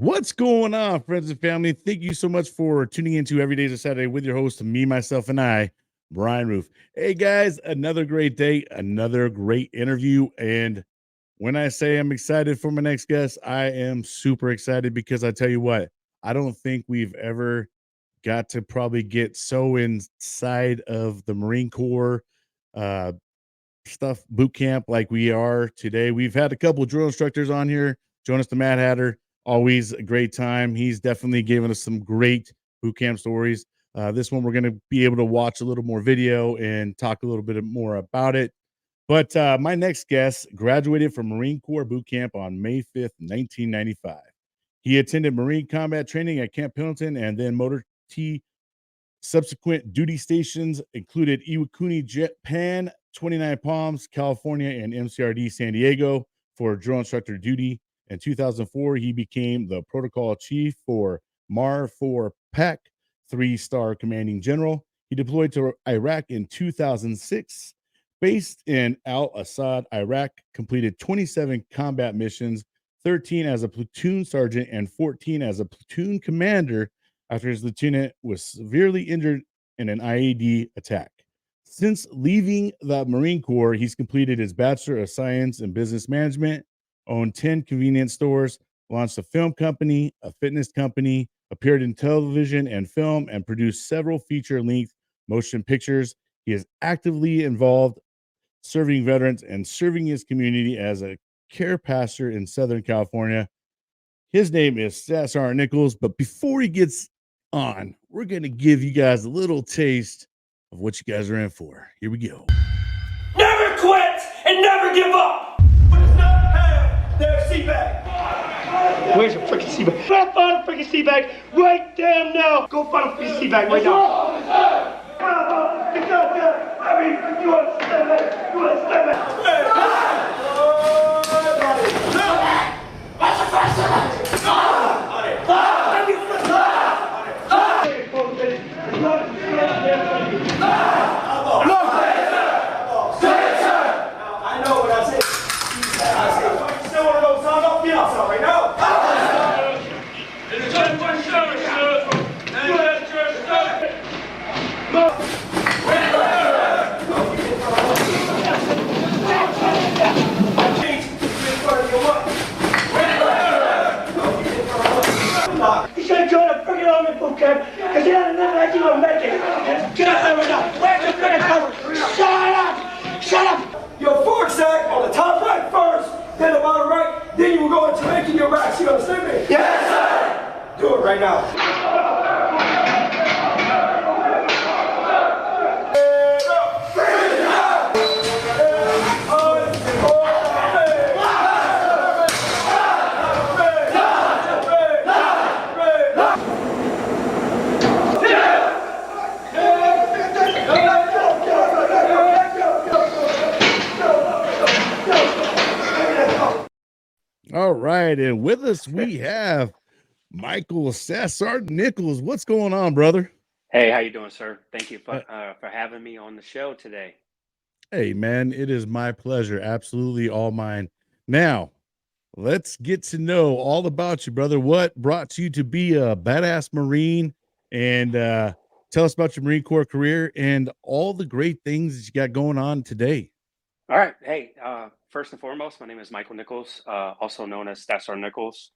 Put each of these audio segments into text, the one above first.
What's going on, friends and family? Thank you so much for tuning into Every Day's a Saturday with your host, me, myself, and I, Brian Roof. Hey, guys, another great day, another great interview. And when I say I'm excited for my next guest, I am super excited because I tell you what, I don't think we've ever got to probably get so inside of the Marine Corps uh, stuff boot camp like we are today. We've had a couple of drill instructors on here. Jonas the Mad Hatter, always a great time. He's definitely given us some great boot camp stories. This one we're going to be able to watch a little more video and talk a little bit more about it. But my next guest graduated from Marine Corps boot camp on May 5th, 1995. He attended Marine combat training at Camp Pendleton and then Motor T. Subsequent duty stations included Iwakuni, Japan, 29 Palms, California, and MCRD San Diego for drill instructor duty. In 2004, he became the protocol chief for MARFORPAC, 3-star commanding general. He deployed to Iraq in 2006. Based in Asad, Iraq, completed 27 combat missions, 13 as a platoon sergeant and 14 as a platoon commander after his lieutenant was severely injured in an IED attack. Since leaving the Marine Corps, he's completed his Bachelor of Science in Business Management, owned 10 convenience stores, launched a film company, a fitness company, appeared in television and film, and produced several feature-length motion pictures. He is actively involved serving veterans and serving his community as a care pastor in Southern California. His name is Asad Nichols, but before he gets on, we're going to give you guys a little taste of what you guys are in for. Here we go. Never quit and never give up. What's not have their seat bag? Where's your freaking seat bag? Go find a freaking seat bag right damn now. Go find a freaking seat bag right now. I mean, you understand that? You understand that? I know what I said. You still want to go sign up? Get outside right now. You should have joined a freaking army boot camp because you had nothing like you were making. Get out there right now. Where's your freaking cover? Shut up! Shut up! Your fork sack on the top right first, then the bottom right, then you will go into making your racks. You understand me? Yes, sir! Do it right now. All right, and with us we have Michael Asad Nichols. What's going on, brother? Hey, how you doing, sir? Thank you for having me on the show today. Hey, man, it is my pleasure. Absolutely all mine. Now, let's get to know all about you, brother. What brought you to be a badass Marine? And tell us about your Marine Corps career and all the great things that you got going on today. All right. Hey, first and foremost, my name is Michael Nichols, also known as Asad Nichols.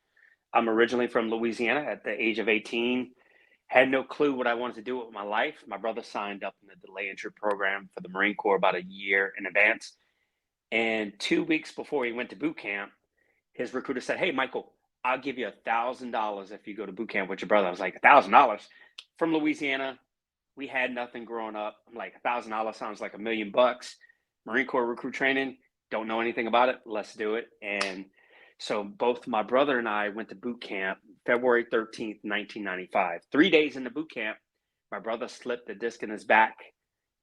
I'm originally from Louisiana. At the age of 18, had no clue what I wanted to do with my life. My brother signed up in the delay entry program for the Marine Corps about a year in advance. And 2 weeks before he went to boot camp, his recruiter said, "Hey, Michael, I'll give you $1,000 if you go to boot camp with your brother." I was like, $1,000? From Louisiana, we had nothing growing up. I'm like, $1,000 sounds like $1 million. Marine Corps recruit training, don't know anything about it. Let's do it. And so both my brother and I went to boot camp February 13th, 1995. 3 days into boot camp, my brother slipped a disc in his back,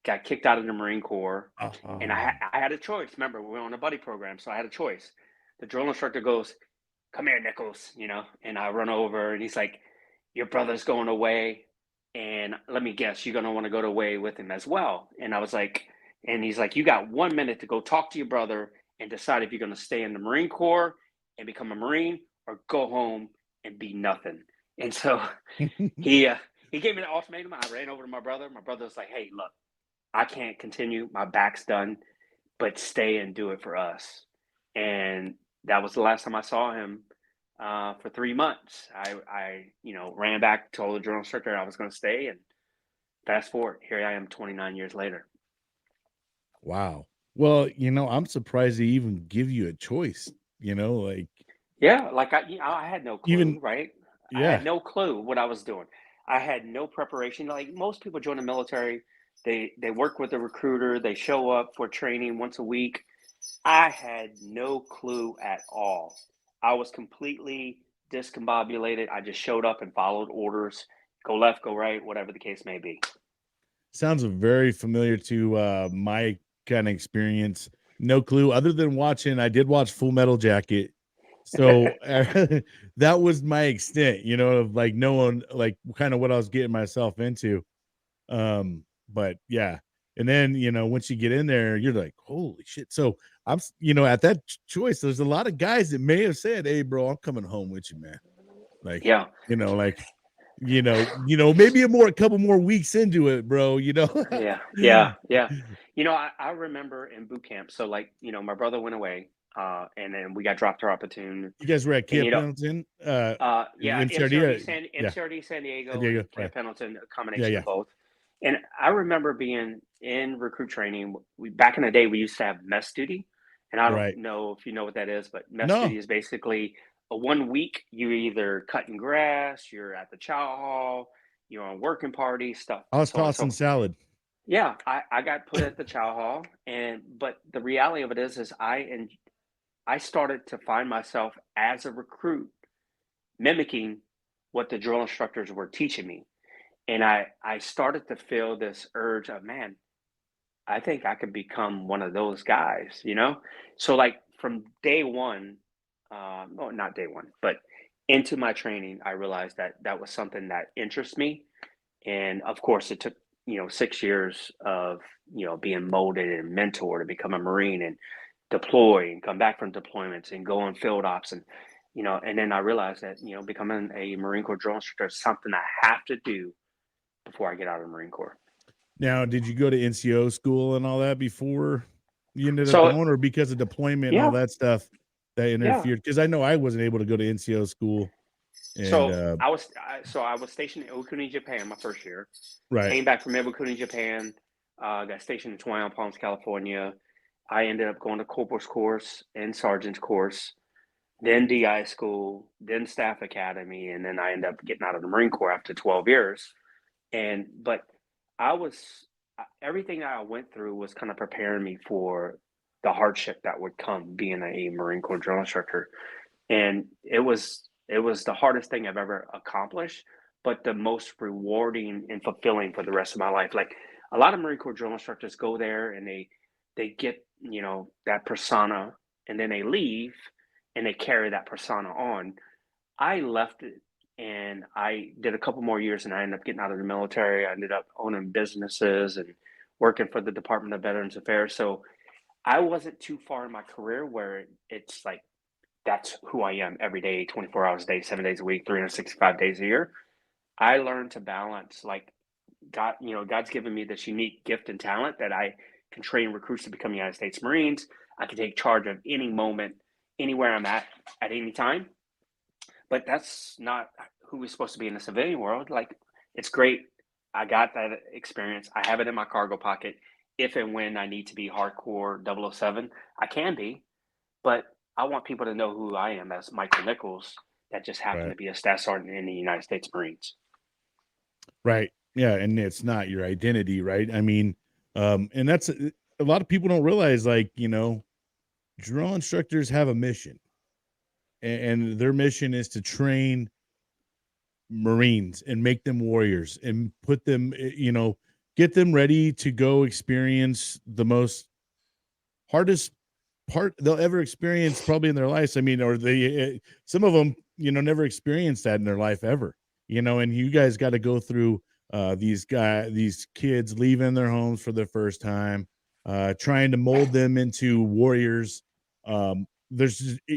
got kicked out of the Marine Corps. And I had a choice. Remember, we were on a buddy program, so I had a choice. The drill instructor goes, "Come here, Nichols," and I run over and he's like, "Your brother's going away. And let me guess, you're going to want to go away with him as well." And I was like, and he's like, "You got 1 minute to go talk to your brother and decide if you're going to stay in the Marine Corps and become a Marine or go home and be nothing. And so he gave me an ultimatum. I ran over to my brother. My brother was like, "Hey, look, I can't continue. My back's done, but stay and do it for us." And that was the last time I saw him for 3 months. I ran back, told the drill instructor I was going to stay, and fast forward, here I am 29 years later. Wow. Well, I'm surprised they even give you a choice, like Yeah, like I had no clue, even, right? I yeah, had no clue what I was doing. I had no preparation. Like most people join the military, they work with a recruiter, they show up for training once a week. I had no clue at all. I was completely discombobulated. I just showed up and followed orders, go left, go right, whatever the case may be. sounds very familiar to my kind of experience. No clue other than I did watch Full Metal Jacket. So that was my extent, of like knowing like kind of what I was getting myself into. But yeah. And then, once you get in there, you're like, holy shit. So at that choice, there's a lot of guys that may have said, "Hey, bro, I'm coming home with you, man." Like, Yeah. like, maybe a couple more weeks into it, bro, Yeah. Yeah. Yeah. I remember in boot camp. So like, my brother went away, and then we got dropped to our platoon. You guys were at And Camp Pendleton, yeah, MCRD, yeah, MCRD San San Diego Diego, and right. Camp Pendleton, a Yeah, combination yeah, of both. And I remember being in recruit training. We back in the day we used to have mess duty, and I don't right. know if you know what that is, but mess duty No, is basically a 1 week you're either cutting grass, you're at the chow hall, you're on working party stuff, I was so on and tossing so. salad. Yeah, I got put at the chow hall, but the reality of it is I started to find myself as a recruit mimicking what the drill instructors were teaching me. And I started to feel this urge of, man, I think I could become one of those guys. So like from day one, no, not day one, but into my training, I realized that that was something that interests me. And of course, it took 6 years of being molded and mentored to become a Marine and deploy and come back from deployments and go on field ops and then I realized that becoming a Marine Corps drill instructor is something I have to do before I get out of the Marine Corps. Now, did you go to NCO school and all that before you ended up So going, or because of deployment and all yeah, that stuff that yeah. interfered? Because I know I wasn't able to go to NCO school, and So I was stationed in Iwakuni, Japan, my first year. right, Came back from Iwakuni, Japan. Got stationed in Twine Palms, California. I ended up going to corporal's course and sergeant's course, then DI school, then staff academy, and then I ended up getting out of the Marine Corps after 12 years. But I was everything that I went through was kind of preparing me for the hardship that would come being a Marine Corps drill instructor. And it was the hardest thing I've ever accomplished, but the most rewarding and fulfilling for the rest of my life. Like a lot of Marine Corps drill instructors go there and they get that persona, and then they leave and they carry that persona on. I left it and I did a couple more years and I ended up getting out of the military. I ended up owning businesses and working for the Department of Veterans Affairs. So I wasn't too far in my career where it's like that's who I am every day, 24 hours a day, 7 days a week, 365 days a year. I learned to balance like God's given me this unique gift and talent that I can train recruits to become United States Marines. I can take charge of any moment, anywhere I'm at any time. But that's not who we're supposed to be in the civilian world. Like, it's great. I got that experience. I have it in my cargo pocket. If and when I need to be hardcore 007, I can be. But I want people to know who I am as Michael Nichols, that just happened right, to be a staff sergeant in the United States Marines. right, yeah, and it's not your identity, right? I mean, and that's a lot of people don't realize, like, drill instructors have a mission, and their mission is to train Marines and make them warriors and put them, get them ready to go experience the most hardest part they'll ever experience probably in their lives. I mean, or some of them, never experienced that in their life ever, and you guys got to go through these kids leaving their homes for the first time, trying to mold them into warriors. And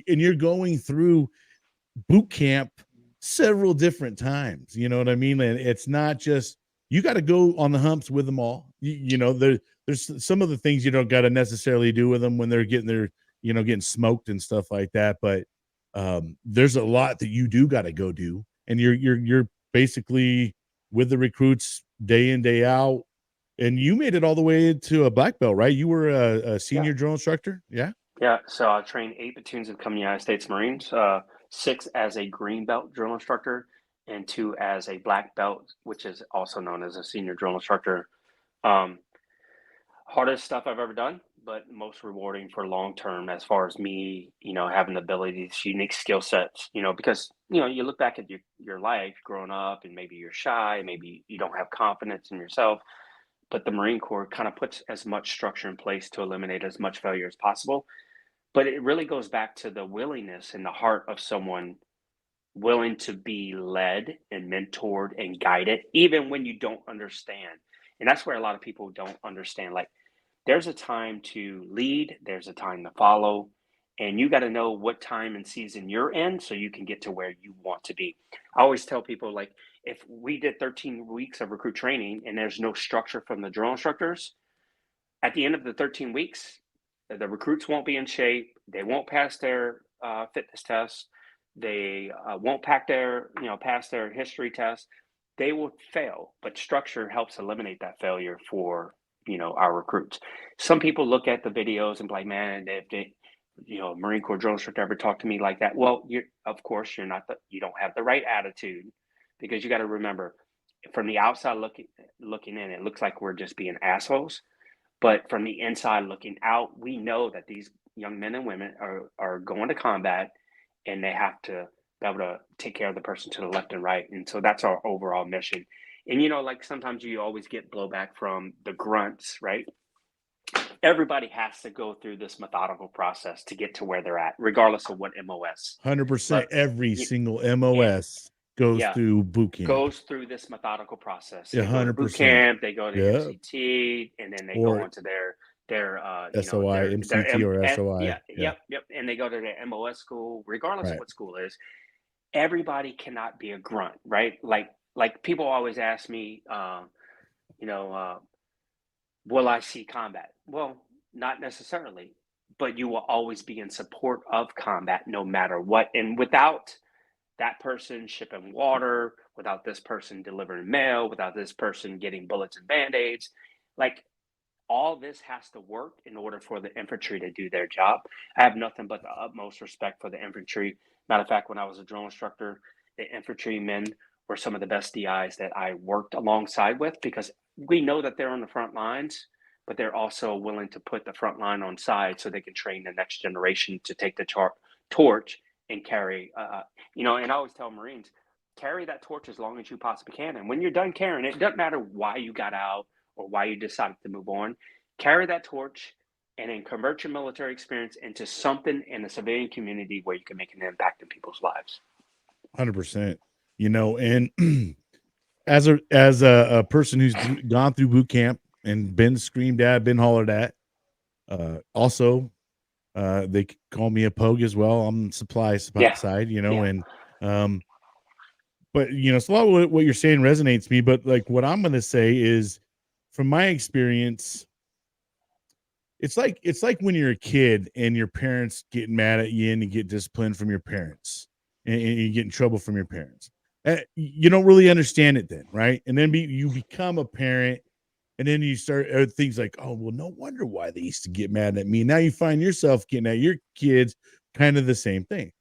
you're going through boot camp several different times. You know what I mean? And it's not just, you got to go on the humps with them all. You know, there's some of the things you don't got to necessarily do with them when they're getting their, you know, getting smoked and stuff like that. But there's a lot that you do got to go do. And you're basically with the recruits day in, day out. And you made it all the way to a black belt, right? You were a senior drill instructor. Yeah. Yeah. So I trained 8 platoons of the United States Marines, 6 as a green belt drill instructor and 2 as a black belt, which is also known as a senior drill instructor. Hardest stuff I've ever done, but most rewarding for long term as far as me, you know, having the ability, these unique skill sets, you know, because, you know, you look back at your life growing up and maybe you're shy, maybe you don't have confidence in yourself, but the Marine Corps kind of puts as much structure in place to eliminate as much failure as possible. But it really goes back to the willingness and the heart of someone willing to be led and mentored and guided, even when you don't understand. And that's where a lot of people don't understand. Like, there's a time to lead, there's a time to follow, and you got to know what time and season you're in so you can get to where you want to be. I always tell people, like, if we did 13 weeks of recruit training and there's no structure from the drill instructors, at the end of the 13 weeks, the recruits won't be in shape. They won't pass their fitness tests. They won't pass their history test. They will fail, but structure helps eliminate that failure for, you know, our recruits. Some people look at the videos and be like, man, if they, you know, Marine Corps drill instructor ever talk to me like that? Well, of course you don't have the right attitude, because you got to remember, from the outside looking in, it looks like we're just being assholes. But from the inside looking out, we know that these young men and women are going to combat, and they have to be able to take care of the person to the left and right. And so that's our overall mission. And, you know, like, sometimes you always get blowback from the grunts, right? Everybody has to go through this methodical process to get to where they're at, regardless of what MOS. 100%. Every single MOS goes through boot camp. Goes through this methodical process. They 100%. go to boot camp, they go to MCT, and then they go into their SOI, MCT, or SOI. Yep. And they go to their MOS school, regardless of what school is. Everybody cannot be a grunt, right? Like people always ask me, will I see combat? Well, not necessarily, but you will always be in support of combat no matter what. And without that person shipping water, without this person delivering mail, without this person getting bullets and band-aids, like, all this has to work in order for the infantry to do their job. I have nothing but the utmost respect for the infantry. Matter of fact, when I was a drill instructor, the infantrymen were some of the best DIs that I worked alongside with, because we know that they're on the front lines, but they're also willing to put the front line on side so they can train the next generation to take the torch and carry, and I always tell Marines, carry that torch as long as you possibly can. And when you're done carrying it, it doesn't matter why you got out or why you decided to move on, carry that torch and then convert your military experience into something in the civilian community where you can make an impact in people's lives. 100%. You know, and as a person who's gone through boot camp and been screamed at, been hollered at, also, they call me a pogue as well. I'm supply side, you know, and but you know, so a lot of what you're saying resonates me. But like, what I'm gonna say is, from my experience, it's like when you're a kid and your parents get mad at you and you get disciplined from your parents, and you get in trouble from your parents. You don't really understand it then, right? And then you become a parent, and then you start things like, oh, well, no wonder why they used to get mad at me. Now you find yourself getting at your kids, kind of the same thing.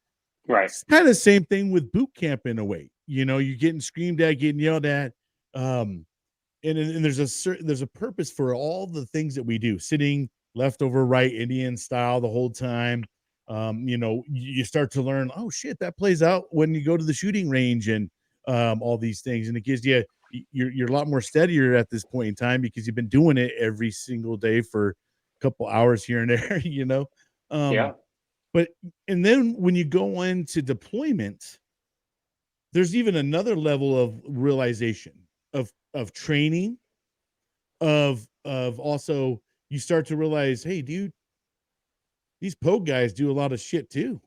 Right. It's kind of the same thing with boot camp in a way. You know, you're getting screamed at, getting yelled at. And there's a purpose for all the things that we do, sitting left over right, Indian style the whole time. You know, you start to learn, oh shit, that plays out when you go to the shooting range and all these things. And it gives you, you're a lot more steadier at this point in time because you've been doing it every single day for a couple hours here and there, you know? But, and then when you go into deployment, there's even another level of realization of training, of also, you start to realize, hey, dude, these pogue guys do a lot of shit too.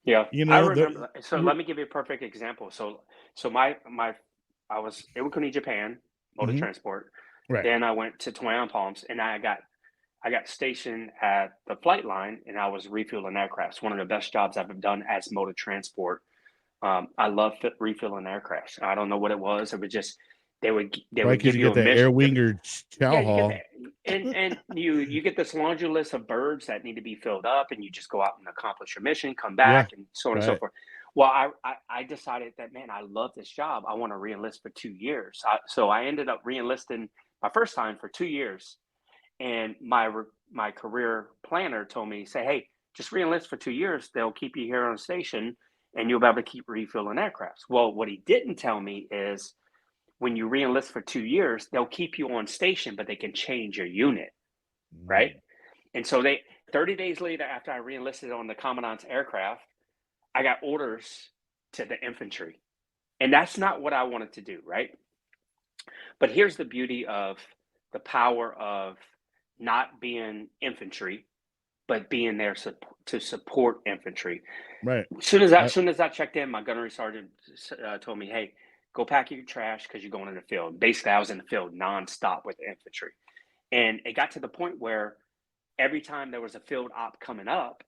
Yeah, You I know, remember. So we're, let me give you a perfect example. So my I was Iwakuni, Japan, motor mhm, transport. right. Then I went to Twin Palms, and I got stationed at the flight line, and I was refueling aircraft. It's one of the best jobs I've done as motor transport. I love refilling aircraft. I don't know what it was. It was just they Probably would because give you you get a that mission. air wing or chow Yeah, you get haul. that, and you get this laundry list of birds that need to be filled up, and you just go out and accomplish your mission, come Yeah, back, and so on and so right. forth. Well, I decided that, man, I love this job. I want to reenlist for 2 years. So I ended up reenlisting my first time for 2 years, and my career planner told me, say, hey, just reenlist for 2 years. They'll keep you here on station, and you'll be able to keep refilling aircrafts. Well, what he didn't tell me is when you reenlist for 2 years, they'll keep you on station, but they can change your unit, right? Mm. And so 30 days later, after I reenlisted on the commandant's aircraft, I got orders to the infantry. And that's not what I wanted to do, right? But here's the beauty of the power of not being infantry, but being there to support infantry. Right. Soon as I checked in, my gunnery sergeant told me, "Hey, go pack your trash because you're going in the field." Basically, I was in the field nonstop with the infantry, and it got to the point where every time there was a field op coming up,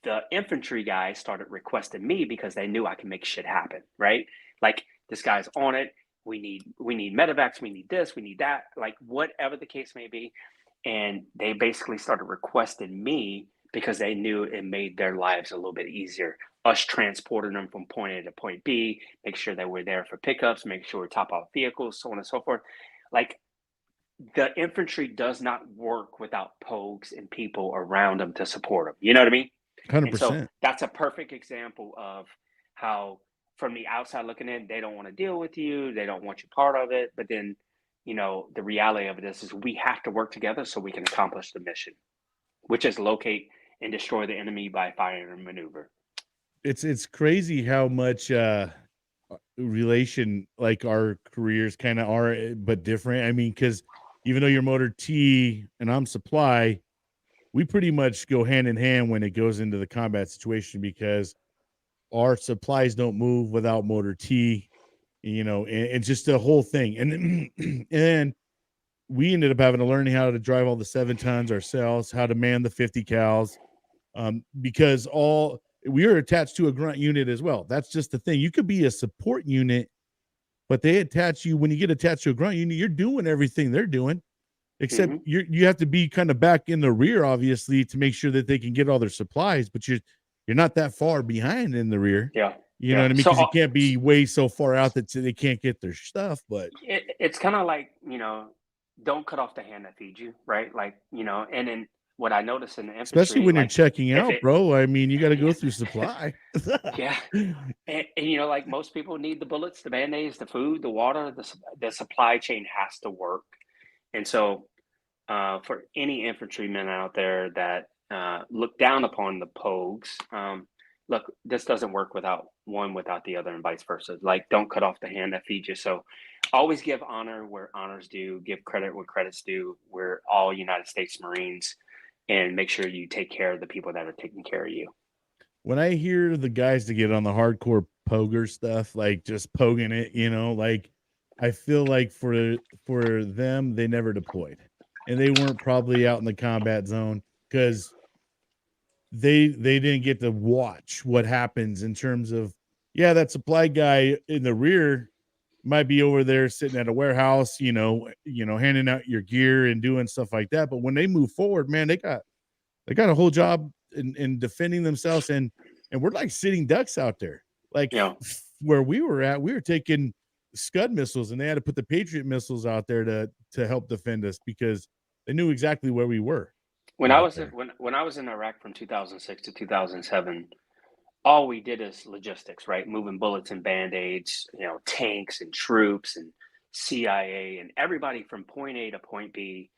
the infantry guys started requesting me because they knew I can make shit happen. Right? Like, this guy's on it. We need medevacs. We need this. We need that. Like, whatever the case may be, and they basically started requesting me because they knew it made their lives a little bit easier. Us transporting them from point A to point B, make sure that we're there for pickups, make sure we top off vehicles, so on and so forth. Like, the infantry does not work without pogues and people around them to support them. You know what I mean? And so 100%. that's a perfect example of how, from the outside looking in, they don't want to deal with you, they don't want you part of it. But then, the reality of it is we have to work together so we can accomplish the mission, which is locate and destroy the enemy by fire and maneuver. It's crazy how much relation like our careers kind of are, but different. I mean, because even though you're motor T and I'm supply, we pretty much go hand in hand when it goes into the combat situation because our supplies don't move without motor T, and just the whole thing. And we ended up having to learn how to drive all the 7 tons ourselves, how to man the 50 cals, because we are attached to a grunt unit as well. That's just the thing. You could be a support unit, but they attach you when you get attached to a grunt unit, you're doing everything they're doing, except Mm-hmm. you have to be kind of back in the rear, obviously, to make sure that they can get all their supplies, but you're not that far behind in the rear. Yeah. You know Yeah. what I mean? So Because you can't be way so far out that they can't get their stuff. But it's kind of like, don't cut off the hand that feeds you, right? Like, and then what I noticed in the especially infantry, when you're like, checking if out, it, bro, I mean, you got to go yeah, through supply. yeah. And like, most people need the bullets, the band-aids, the food, the water, the supply chain has to work. And so, for any infantrymen out there that look down upon the pogues, look, this doesn't work without one, without the other, and vice versa. Like, don't cut off the hand that feeds you. So always give honor where honors due, give credit where credit's due. We're all United States Marines, and make sure you take care of the people that are taking care of you. When I hear the guys that get on the hardcore poger stuff, like just poking it, like I feel like for them, they never deployed and they weren't probably out in the combat zone because they didn't get to watch what happens in terms of, yeah, that supply guy in the rear might be over there sitting at a warehouse, handing out your gear and doing stuff like that. But when they move forward, man, they got a whole job in defending themselves, and we're like sitting ducks out there. Like You know, where we were at, we were taking Scud missiles, and they had to put the Patriot missiles out there to help defend us because they knew exactly where we were when I out was there. when I was in Iraq from 2006 to 2007, all we did is logistics, right? Moving bullets and band-aids, tanks and troops and CIA and everybody from point A to point B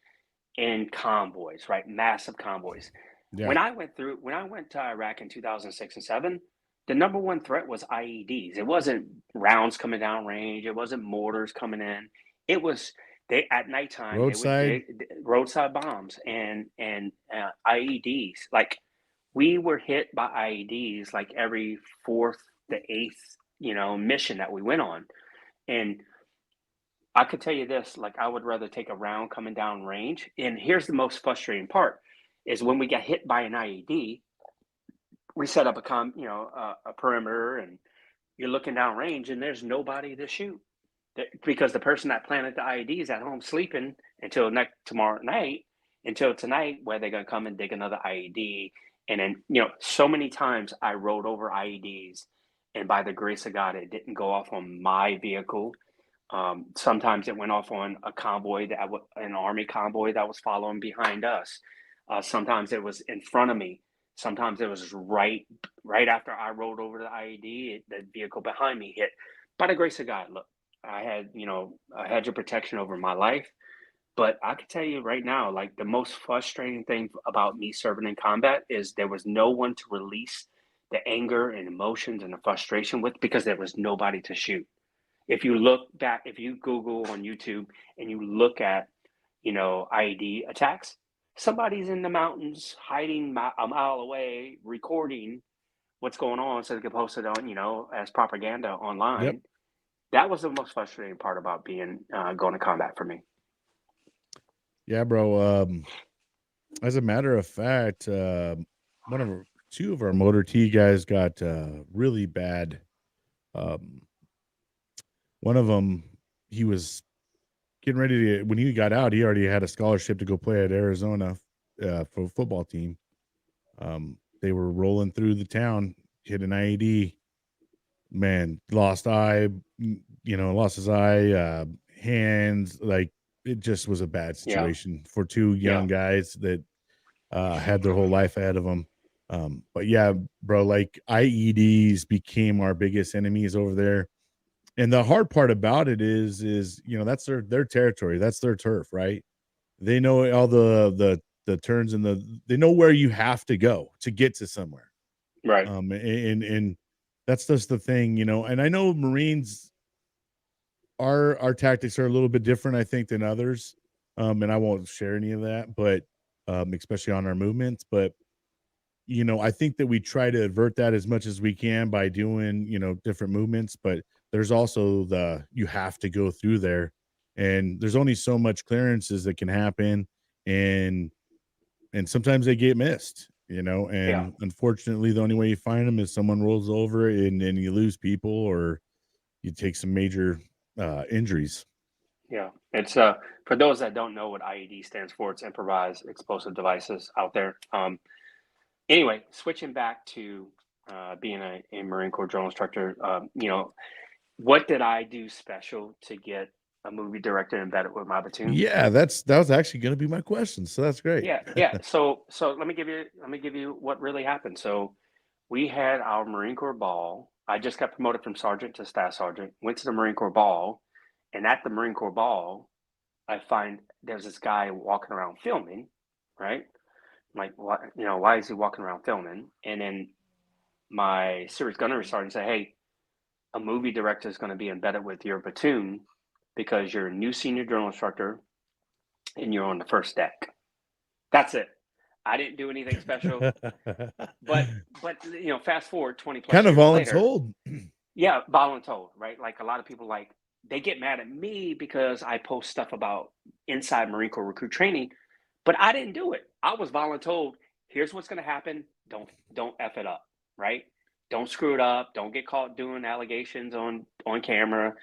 in convoys, right? Massive convoys. Yeah. When I went to Iraq in 2006 and 7, the number one threat was IEDs. It wasn't rounds coming down range. It wasn't mortars coming in. It was they at nighttime Roadside. roadside bombs and IEDs. Like, we were hit by IEDs like every fourth to eighth, mission that we went on. And I could tell you this, like I would rather take a round coming down range. And here's the most frustrating part is when we get hit by an IED, we set up a perimeter, and you're looking down range and there's nobody to shoot because the person that planted the IED is at home sleeping until tomorrow night, until tonight, where they're going to come and dig another IED. And then, so many times I rode over IEDs, and by the grace of God, it didn't go off on my vehicle. Sometimes it went off on a convoy, an Army convoy that was following behind us. Sometimes it was in front of me. Sometimes it was right after I rolled over the IED, the vehicle behind me hit. By the grace of God, look, I had, a hedge of protection over my life. But I can tell you right now, like the most frustrating thing about me serving in combat is there was no one to release the anger and emotions and the frustration with, because there was nobody to shoot. If you look back, if you Google on YouTube and you look at, IED attacks, somebody's in the mountains hiding a mile away, recording what's going on so they can post it on, as propaganda online. Yep. That was the most frustrating part about being going to combat for me. Yeah, bro. As a matter of fact, two of our motor T guys got really bad. One of them, he was getting ready to, when he got out, he already had a scholarship to go play at Arizona for a football team. They were rolling through the town, hit an IED. Man, lost eye, lost his eye, hands, like it just was a bad situation for two young guys that had their whole life ahead of them. But yeah, bro, like IEDs became our biggest enemies over there. And the hard part about it is that's their territory, that's their turf, right? They know all the turns and they know where you have to go to get to somewhere, right? And that's just the thing, and I know Marines, our tactics are a little bit different, I think, than others. And I won't share any of that, but especially on our movements. But I think that we try to avert that as much as we can by doing, different movements. But there's also you have to go through there, and there's only so much clearances that can happen, and sometimes they get missed. And unfortunately, the only way you find them is someone rolls over and you lose people, or you take some major injuries. Yeah, it's for those that don't know what IED stands for, it's improvised explosive devices out there. Anyway, switching back to being a Marine Corps drill instructor, what did I do special to get a movie director embedded with my platoon? Yeah, that was actually going to be my question, so that's great. Yeah. So let me give you what really happened. So we had our Marine Corps ball. I just got promoted from sergeant to staff sergeant. Went to the Marine Corps ball, and at the Marine Corps ball, I find there's this guy walking around filming, right? I'm like, what? Why is he walking around filming? And then my series gunnery sergeant said, "Hey, a movie director is going to be embedded with your platoon because you're a new senior drill instructor and you're on the first deck." That's it. I didn't do anything special, but fast forward 20 plus kind of years voluntold. later, yeah, voluntold, right? Like a lot of people, like they get mad at me because I post stuff about inside Marine Corps recruit training, but I didn't do it. I was voluntold. Here's what's going to happen. Don't F it up, right? Don't screw it up. Don't get caught doing allegations on camera.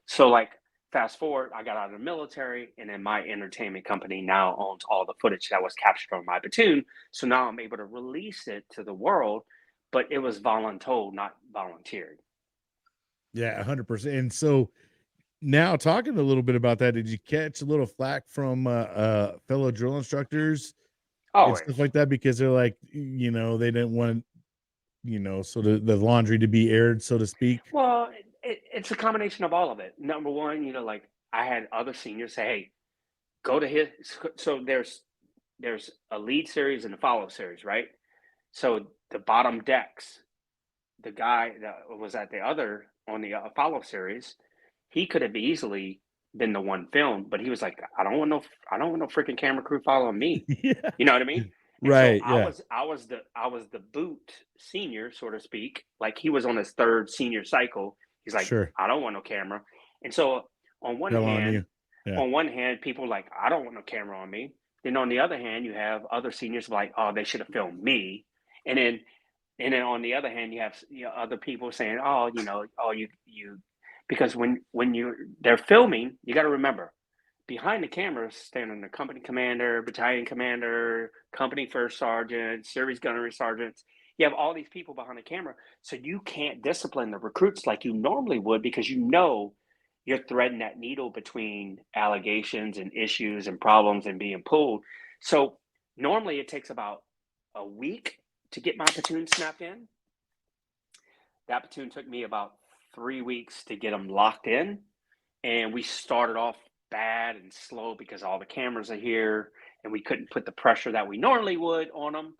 So like, fast forward, I got out of the military, and then my entertainment company now owns all the footage that was captured on my platoon. So now I'm able to release it to the world, but it was voluntold, not volunteered. Yeah, 100%. And so now talking a little bit about that, did you catch a little flack from fellow drill instructors and stuff like that? Because they're like, they didn't want, sort of the laundry to be aired, so to speak. Well, it's a combination of all of it. Number one, like I had other seniors say, "Hey, go to his." So there's a lead series and a follow series, right? So the bottom decks, the guy that was at on the follow series, he could have easily been the one filmed, but he was like, I don't want no freaking camera crew following me. Yeah. You know what I mean? And Right. so Yeah. I was the boot senior, so to speak. Like he was on his third senior cycle. He's like, Sure. I don't want no camera. And so on one Fell on hand, you. Yeah. people like, I don't want no camera on me. Then on the other hand, you have other seniors like, oh, they should have filmed me. And then on the other hand, you have other people saying, oh, you because they're filming, you got to remember behind the camera standing the company commander, battalion commander, company first sergeant, series gunnery sergeants. You have all these people behind the camera. So you can't discipline the recruits like you normally would because you're threading that needle between allegations and issues and problems and being pulled. So normally it takes about a week to get my platoon snapped in. That platoon took me about 3 weeks to get them locked in. And we started off bad and slow because all the cameras are here and we couldn't put the pressure that we normally would on them.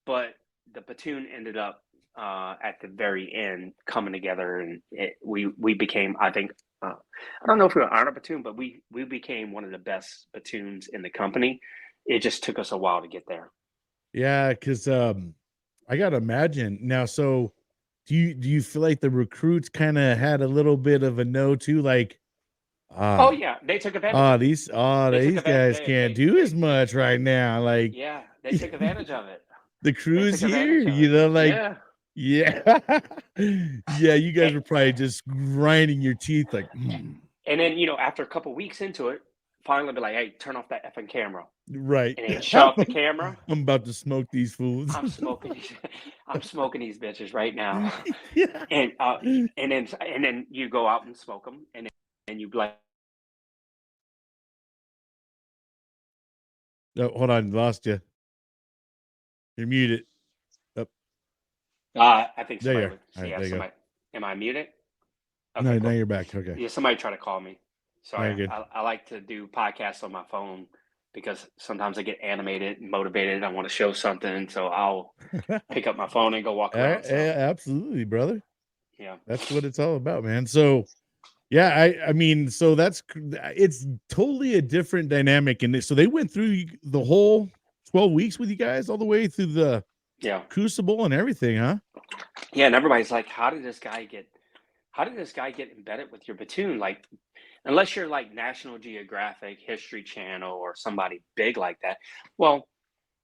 But the platoon ended up at the very end coming together, and we became, I think, I don't know if we were on a platoon, but we became one of the best platoons in the company. It just took us a while to get there. Yeah, because I gotta imagine now. So, do you feel like the recruits kind of had a little bit of a no too? Like, Oh yeah, they took advantage of it. these They took guys advantage. can't do as much right now. Like, Yeah, they took advantage of it. the They crew's took here, advantage of it. like, Yeah. yeah, yeah. You guys And, were probably just grinding your teeth, like, and then after a couple weeks into it, finally be like, hey, turn off that effing camera. right. And then shut off the camera. I'm about to smoke these fools. I'm smoking these bitches right now. Yeah. And then you go out and smoke them, and you like. Oh, hold on, lost you. You're muted. I think There you somebody are. would. All right, Yeah, there you go. somebody. Am I muted? No, Okay, now cool. you're back. Okay. Yeah, somebody try to call me. Sorry, Very good. I like to do podcasts on my phone because sometimes I get animated and motivated. I want to show something, so I'll pick up my phone and go walk around. So, Absolutely, brother. yeah, That's what it's all about, man. So, yeah, I mean, so it's totally a different dynamic. And so they went through the whole 12 weeks with you guys all the way through the yeah, crucible and everything, huh? yeah. And everybody's like, how did this guy get embedded with your platoon? Like, unless you're like National Geographic, History Channel, or somebody big like that. Well,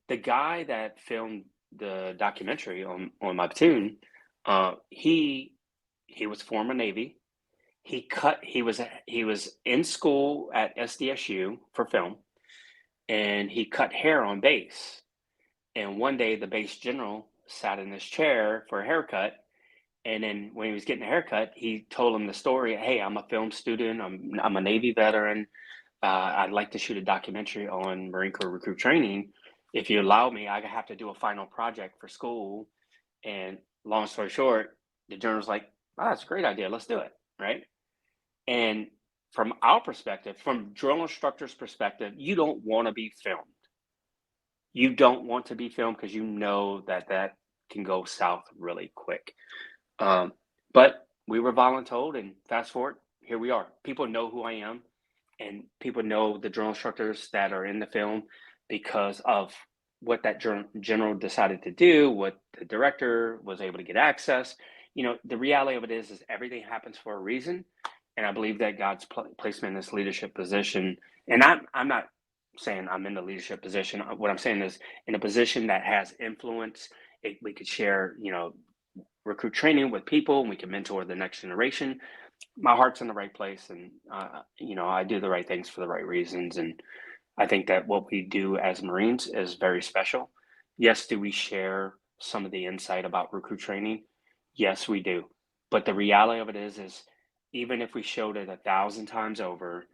the guy that filmed the documentary on my platoon, he was former Navy. He was in school at SDSU for film, and he cut hair on base. And one day the base general sat in his chair for a haircut. And then when he was getting a haircut, he told him the story. Hey, I'm a film student. I'm a Navy veteran. I'd like to shoot a documentary on Marine Corps recruit training. If you allow me, I have to do a final project for school. And long story short, the general's like, oh, that's a great idea. Let's do it. Right. And from our perspective, from drill instructor's perspective, you don't want to be filmed. You don't want to be filmed because you know that can go south really quick. But we were voluntold, and fast forward, here we are. People know who I am, and people know the drill instructors that are in the film because of what that general decided to do, what the director was able to get access. The reality of it is everything happens for a reason. And I believe that God's placed me in this leadership position. And I'm not saying I'm in the leadership position. What I'm saying is in a position that has influence. We could share, recruit training with people, and we can mentor the next generation. My heart's in the right place, and I do the right things for the right reasons. And I think that what we do as Marines is very special. Yes, do we share some of the insight about recruit training? Yes, we do. But the reality of it is even if we showed it 1,000 times over,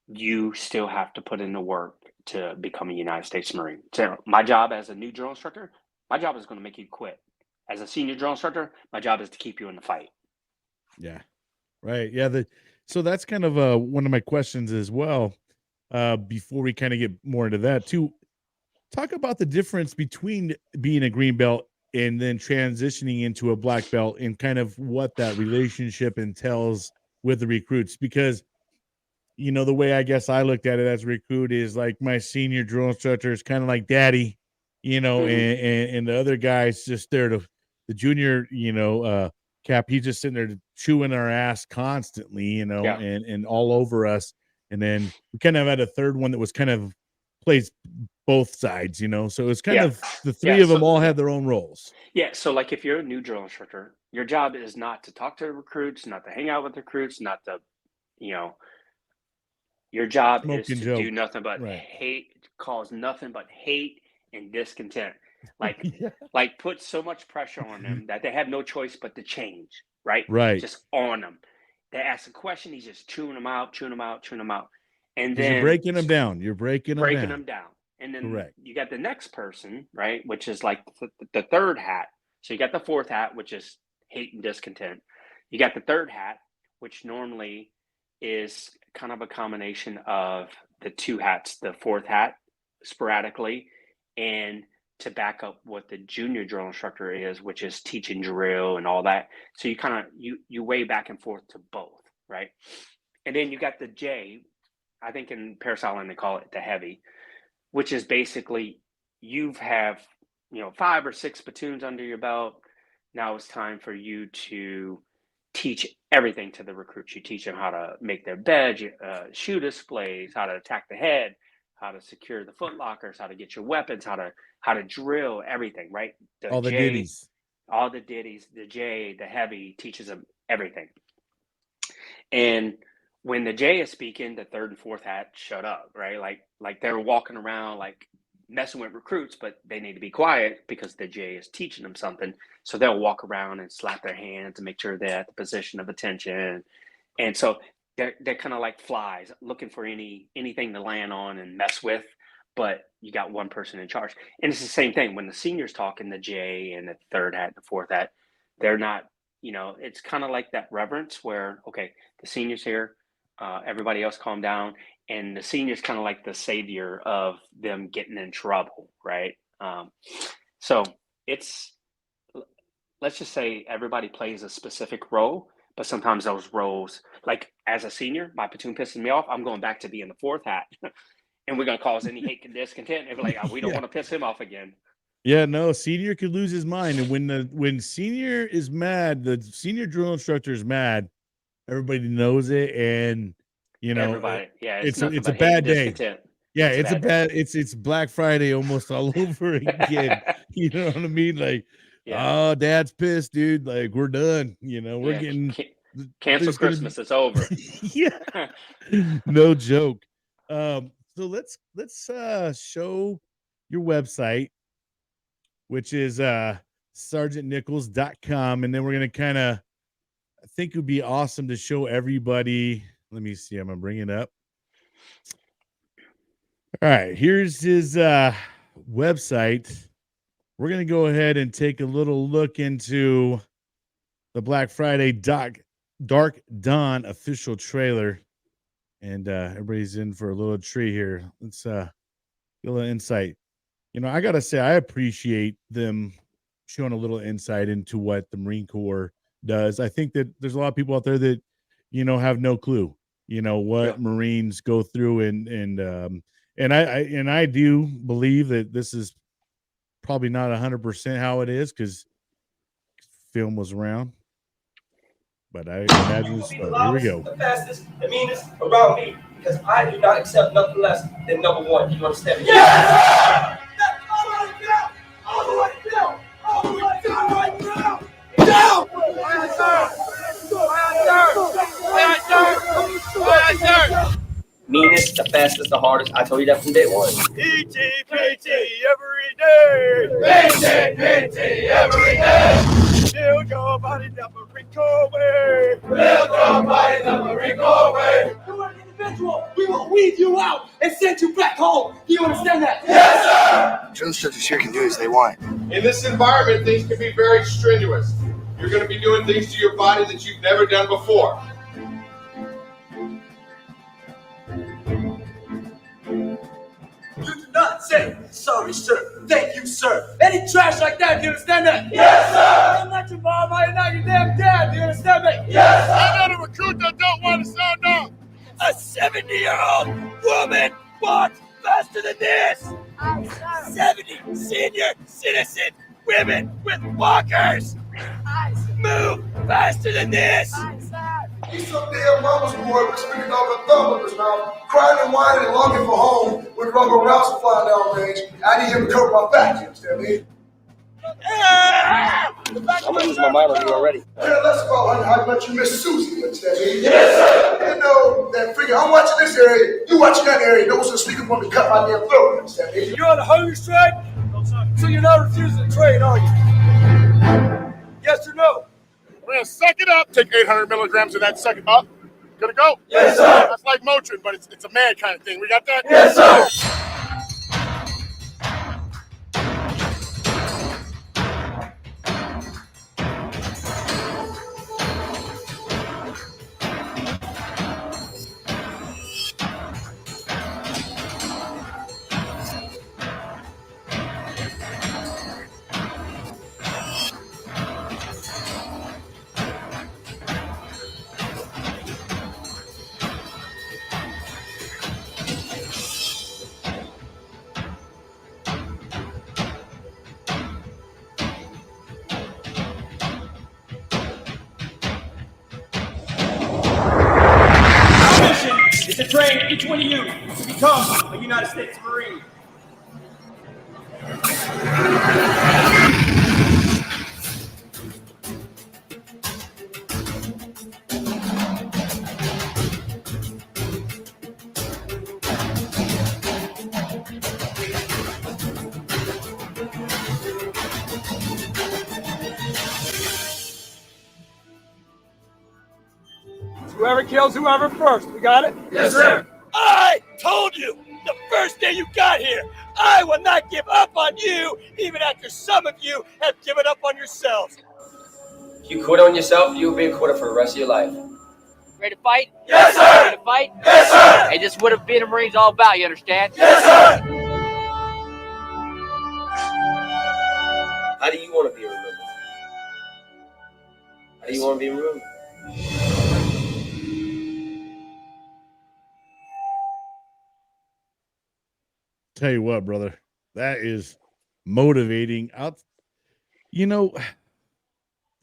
you still have to put in the work to become a United States Marine. So my job as a new drill instructor, my job is going to make you quit. As a senior drill instructor, my job is to keep you in the fight. Yeah. Right. Yeah. So that's kind of one of my questions as well. Before we kind of get more into that too, talk about the difference between being a green belt and then transitioning into a black belt and kind of what that relationship entails with the recruits. Because, the way I guess I looked at it as a recruit is like my senior drill instructor is kind of like daddy, you know, and the other guy's just there to the junior, you know, Cap, he's just sitting there chewing our ass constantly, you know, and all over us. And then we kind of had a third one that was kind of plays both sides, you know. So it's kind of the three of them all had their own roles. Yeah. So like if you're a new drill instructor, your job is not to talk to recruits, not to hang out with recruits, not to, you know, your job is to do nothing but hate, cause nothing but hate and discontent. Like, like put so much pressure on them that they have no choice but to change, right? Just on them. They ask a question, he's just chewing them out. And then you're breaking them down. You're breaking them down. And then you got the next person, right? Which is like the third hat. So you got the fourth hat, which is hate and discontent. You got the third hat, which normally is kind of a combination of the two hats, the fourth hat sporadically, and to back up what the junior drill instructor is, which is teaching drill and all that. So you kind of, you weigh back and forth to both, right? And then you got the J, I think in Paris Island, they call it the heavy, which is basically you have, you know, 5 or 6 platoons under your belt. Now it's time for you to teach everything to the recruits. You teach them how to make their beds, shoe displays, how to attack the head, how to secure the foot lockers, how to get your weapons, how to drill, everything, right? All the ditties. All the ditties, the J, the heavy teaches them everything. And when the J is speaking, the third and fourth hat shut up, right? Like they're walking around like messing with recruits, but they need to be quiet because the J is teaching them something. So they'll walk around and slap their hands to make sure they're at the position of attention. And so they're kind of like flies looking for anything to land on and mess with, but you got one person in charge. And it's the same thing when the seniors talk in the J and the third hat, the fourth hat, they're not, you know, it's kind of like that reverence where, okay, the seniors here, everybody else calm down. And the senior's kind of like the savior of them getting in trouble, right? So it's, let's just say everybody plays a specific role, but sometimes those roles, like as a senior, my platoon pisses me off, I'm going back to being the fourth hat. And we're going to cause any hate and discontent. And we're like, we don't want to piss him off again. Yeah, no, senior could lose his mind. And when senior is mad, the senior drill instructor is mad, everybody knows it. And, you know, everybody, it's a bad day. Yeah, it's Black Friday almost all over again. You know what I mean? Like, oh, dad's pissed, dude. Like, we're done. You know, we're getting cancel Christmas. It's over. No joke. So let's show your website, which is sergeantnichols.com. And then we're going to kind of, I think it would be awesome to show everybody. Let me see. I'm going to bring it up. All right. Here's his website. We're going to go ahead and take a little look into the Black Friday Dark Dawn official trailer. And everybody's in for a little treat here. Let's get a little insight. You know, I got to say, I appreciate them showing a little insight into what the Marine Corps does. I think that there's a lot of people out there that, you know, have no clue, you know, what Marines go through. And I do believe that this is probably not 100% how it is because film was around. But I imagine it's here we go. The fastest, the meanest around me, because I do not accept nothing less than number one. You understand me? Yes! All the way down! All the way down! All the way down right now! Down! Meanest, the fastest, the hardest. I told you that from day one. PT every day. PT every day. Build your body the Marine Corps way. Build your body the Marine Corps way. You're an individual. We will weed you out and send you back home. Do you understand that? Yes, sir. Drill instructors here can do as they want. In this environment, things can be very strenuous. You're going to be doing things to your body that you've never done before. You do not say, sorry, sir, thank you, sir. Any trash like that, do you understand that? Yes, sir. I'm not your mom, I'm not your damn dad, do you understand me? Yes, sir. I know the recruit that don't want to sound off. A 70-year-old woman walks faster than this. 70 senior citizen women with walkers. Move faster than this. He's some damn mama's boy with a speaking dog and thumb in his mouth, crying and whining and longing for home with rubber rounds flying down range. I need him to cover my back, you understand me? I'm gonna lose my mind on you already. Care less about how much you miss Susie, you understand me? Yes, sir. You know that figure, I'm watching this area, you watching that area, no one's gonna speak up on me, cut my damn throat, you understand me? You're on a hunger strike? No, sir. So you're not refusing to trade, are you? Yes or no? We're gonna suck it up. Take 800 milligrams of that. Suck it up. Gonna go? Yes, sir. That's like Motrin, but it's a man kind of thing. We got that? Yes, sir. Is to train each one of you to become a United States Marine. Whoever kills whoever first. We got it? Yes, sir. I told you the first day you got here, I will not give up on you, even after some of you have given up on yourselves. If you quit on yourself, you'll be a quitter for the rest of your life. Ready to fight? Yes, sir. Ready to fight? Yes, sir. Hey, this is what being a Marine's all about, you understand? Yes, sir. How do you want to be remembered? How do you want to be remembered? Tell you what, brother, that is motivating.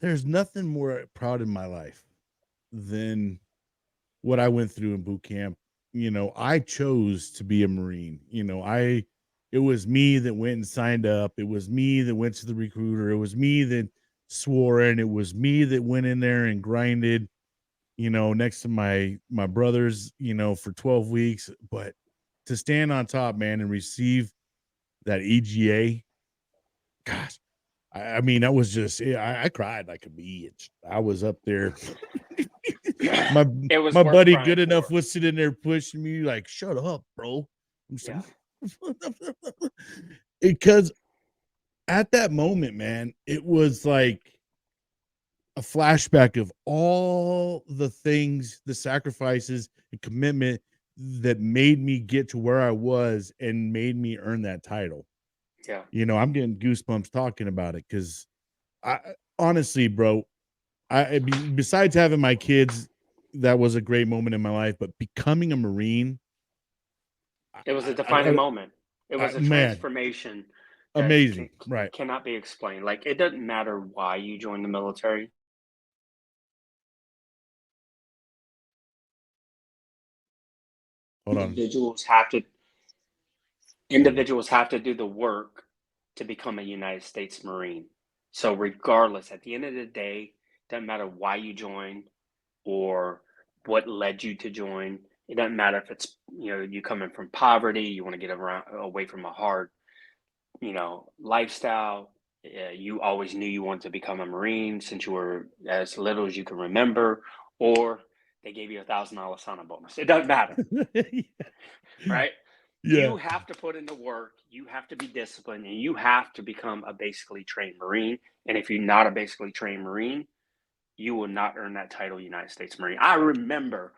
There's nothing more proud in my life than what I went through in boot camp. I chose to be a Marine. It was me that went and signed up. It was me that went to the recruiter. It was me that swore in. It was me that went in there and grinded, next to my brothers, for 12 weeks. But to stand on top, man, and receive that EGA, gosh, I mean, that was just, I cried like a bitch. I was up there. my buddy Good Enough was sitting there pushing me like, shut up, bro. I'm saying, because at that moment, man, it was like a flashback of all the things, the sacrifices, the commitment that made me get to where I was and made me earn that title. Yeah. I'm getting goosebumps talking about it because honestly, bro, besides having my kids, that was a great moment in my life, but becoming a Marine, it was a defining moment. It was a transformation. Amazing. Right. Cannot be explained. Like, it doesn't matter why you joined the military. Hold on. Individuals have to do the work to become a United States Marine. So regardless, at the end of the day, doesn't matter why you joined or what led you to join. It doesn't matter if it's, you coming from poverty, you want to get away from a hard, lifestyle. You always knew you wanted to become a Marine since you were as little as you can remember, or they gave you $1,000 sign-on bonus. It doesn't matter. Yeah. Right? Yeah. You have to put in the work. You have to be disciplined, and you have to become a basically trained Marine. And if you're not a basically trained Marine, you will not earn that title, United States Marine. I remember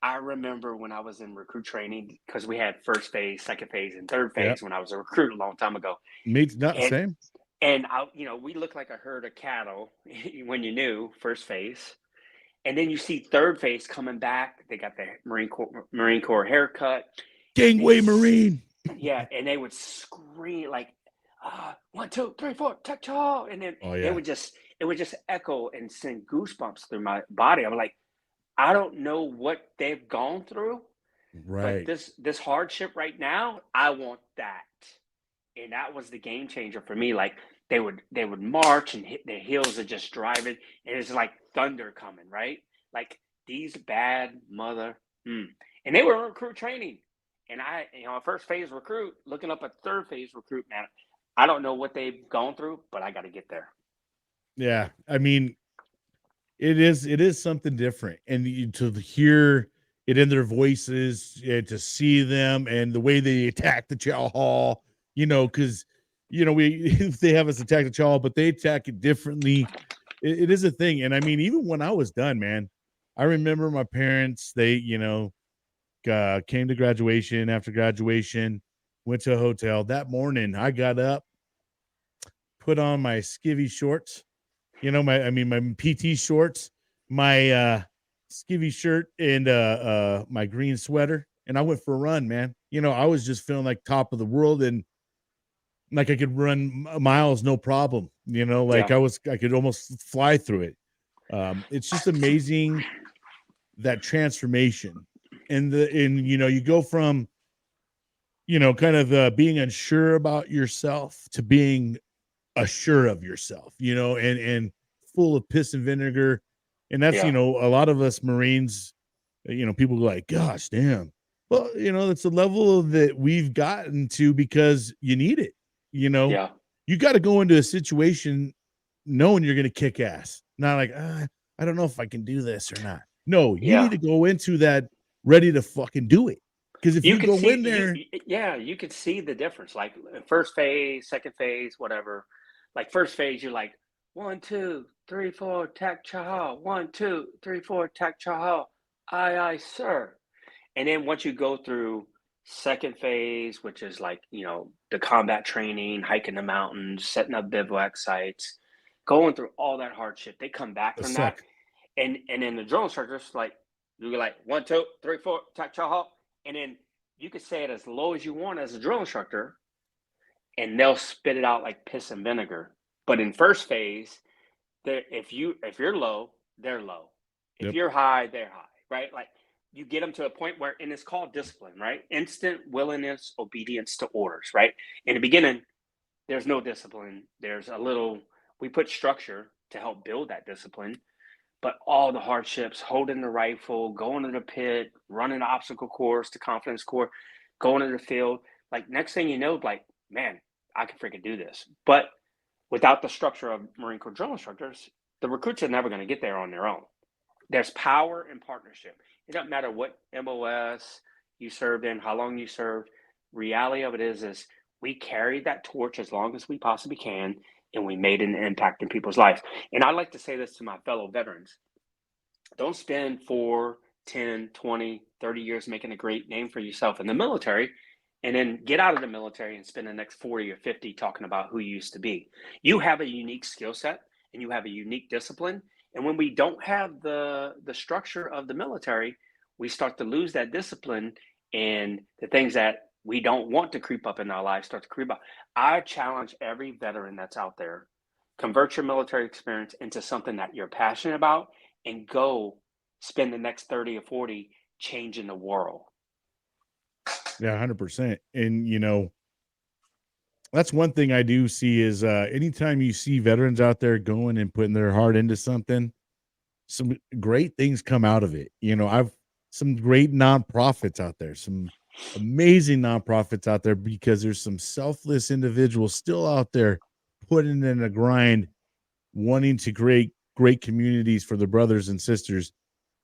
when I was in recruit training, because we had first phase, second phase, and third phase when I was a recruit a long time ago. Me's not the same. And we looked like a herd of cattle when you knew first phase. And then you see third phase coming back. They got the Marine Corps haircut. Gangway Marine. Yeah, and they would scream like, 1, 2, 3, 4, tech chaw, and then Oh it yeah. would just echo and send goosebumps through my body. I'm like, I don't know what they've gone through, but Right. this hardship right now, I want that. And that was the game changer for me. Like they would march and hit their heels are just driving, and it's like thunder coming, right? Like these bad mother, and they were in recruit training, and a first phase recruit looking up at third phase recruit, man. I don't know what they've gone through, but I got to get there. Yeah. I mean, it is something different, and to hear it in their voices, to see them and the way they attack the chow hall, because we they have us attack the chow hall, but they attack it differently. It is a thing, and I mean, even when I was done, man, I remember my parents. They came to graduation. After graduation, went to a hotel. That morning, I got up, put on my skivvy shorts, my PT shorts, my skivvy shirt, and my green sweater, and I went for a run, man. I was just feeling like top of the world, and like I could run miles no problem. Like Yeah, I could almost fly through it. It's just amazing, that transformation, and you go from kind of being unsure about yourself to being assured of yourself, and full of piss and vinegar. And that's, yeah, a lot of us Marines, people go like, gosh, damn. Well, that's a level that we've gotten to because you need it. You know, yeah, you got to go into a situation knowing you're going to kick ass, not like, I don't know if I can do this or not. No, you yeah. need to go into that ready to fucking do it. Because if You you could go see in there, yeah, you could see the difference. Like first phase, second phase, whatever. Like first phase, you're like 1, 2, 3, 4, tack chaha. 1, 2, 3, 4, tack chaha. Aye, sir. And then once you go through second phase, which is like the combat training, hiking the mountains, setting up bivouac sites, going through all that hardship, they come back the from that, suck. and then the drill instructors like you're like 1, 2, 3, 4, tack chaha, and then you could say it as low as you want as a drill instructor, and they'll spit it out like piss and vinegar. But in first phase, if you're low, they're low. If Yep. you're high, they're high, right? Like you get them to a point where, and it's called discipline, right? Instant willingness, obedience to orders, right? In the beginning, there's no discipline. We put structure to help build that discipline, but all the hardships, holding the rifle, going to the pit, running the obstacle course, the confidence course, going to the field, like next thing you know, like, man, I can freaking do this. But without the structure of Marine Corps drill instructors, the recruits are never going to get there on their own. There's power in partnership. It doesn't matter what MOS you served in, how long you served. Reality of it is we carried that torch as long as we possibly can, and we made an impact in people's lives. And I like to say this to my fellow veterans. Don't spend 4, 10, 20, 30 years making a great name for yourself in the military, and then get out of the military and spend the next 40 or 50 talking about who you used to be. You have a unique skill set, and you have a unique discipline. And when we don't have the structure of the military, we start to lose that discipline, and the things that we don't want to creep up in our lives start to creep up. I challenge every veteran that's out there, convert your military experience into something that you're passionate about, and go spend the next 30 or 40 changing the world. Yeah, 100%. And that's one thing I do see is anytime you see veterans out there going and putting their heart into something, some great things come out of it. I've some great nonprofits out there, some amazing nonprofits out there, because there's some selfless individuals still out there putting in a grind, wanting to create great communities for their brothers and sisters,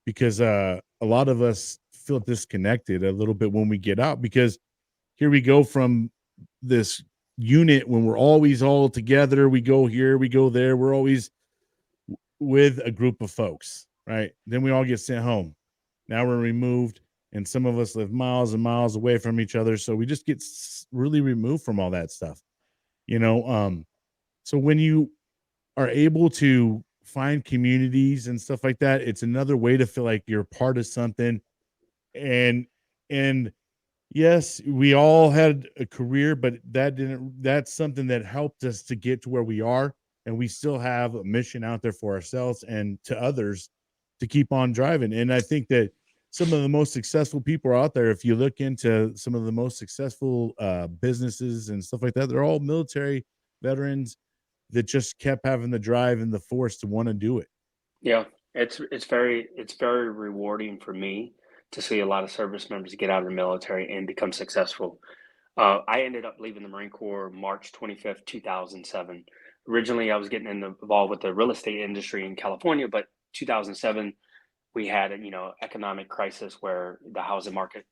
because a lot of us feel disconnected a little bit when we get out, because here we go from this unit when we're always all together. We go here, we go there. We're always with a group of folks, right? Then we all get sent home. Now we're removed, and some of us live miles and miles away from each other. So we just get really removed from all that stuff, So when you are able to find communities and stuff like that, it's another way to feel like you're part of something. And yes, we all had a career, but that's something that helped us to get to where we are. And we still have a mission out there for ourselves and to others to keep on driving. And I think that some of the most successful people are out there. If you look into some of the most successful businesses and stuff like that, they're all military veterans that just kept having the drive and the force to want to do it. Yeah, it's very rewarding for me to see a lot of service members get out of the military and become successful. I ended up leaving the Marine Corps March 25th, 2007. Originally, I was getting involved with the real estate industry in California, but 2007 we had a economic crisis where the housing market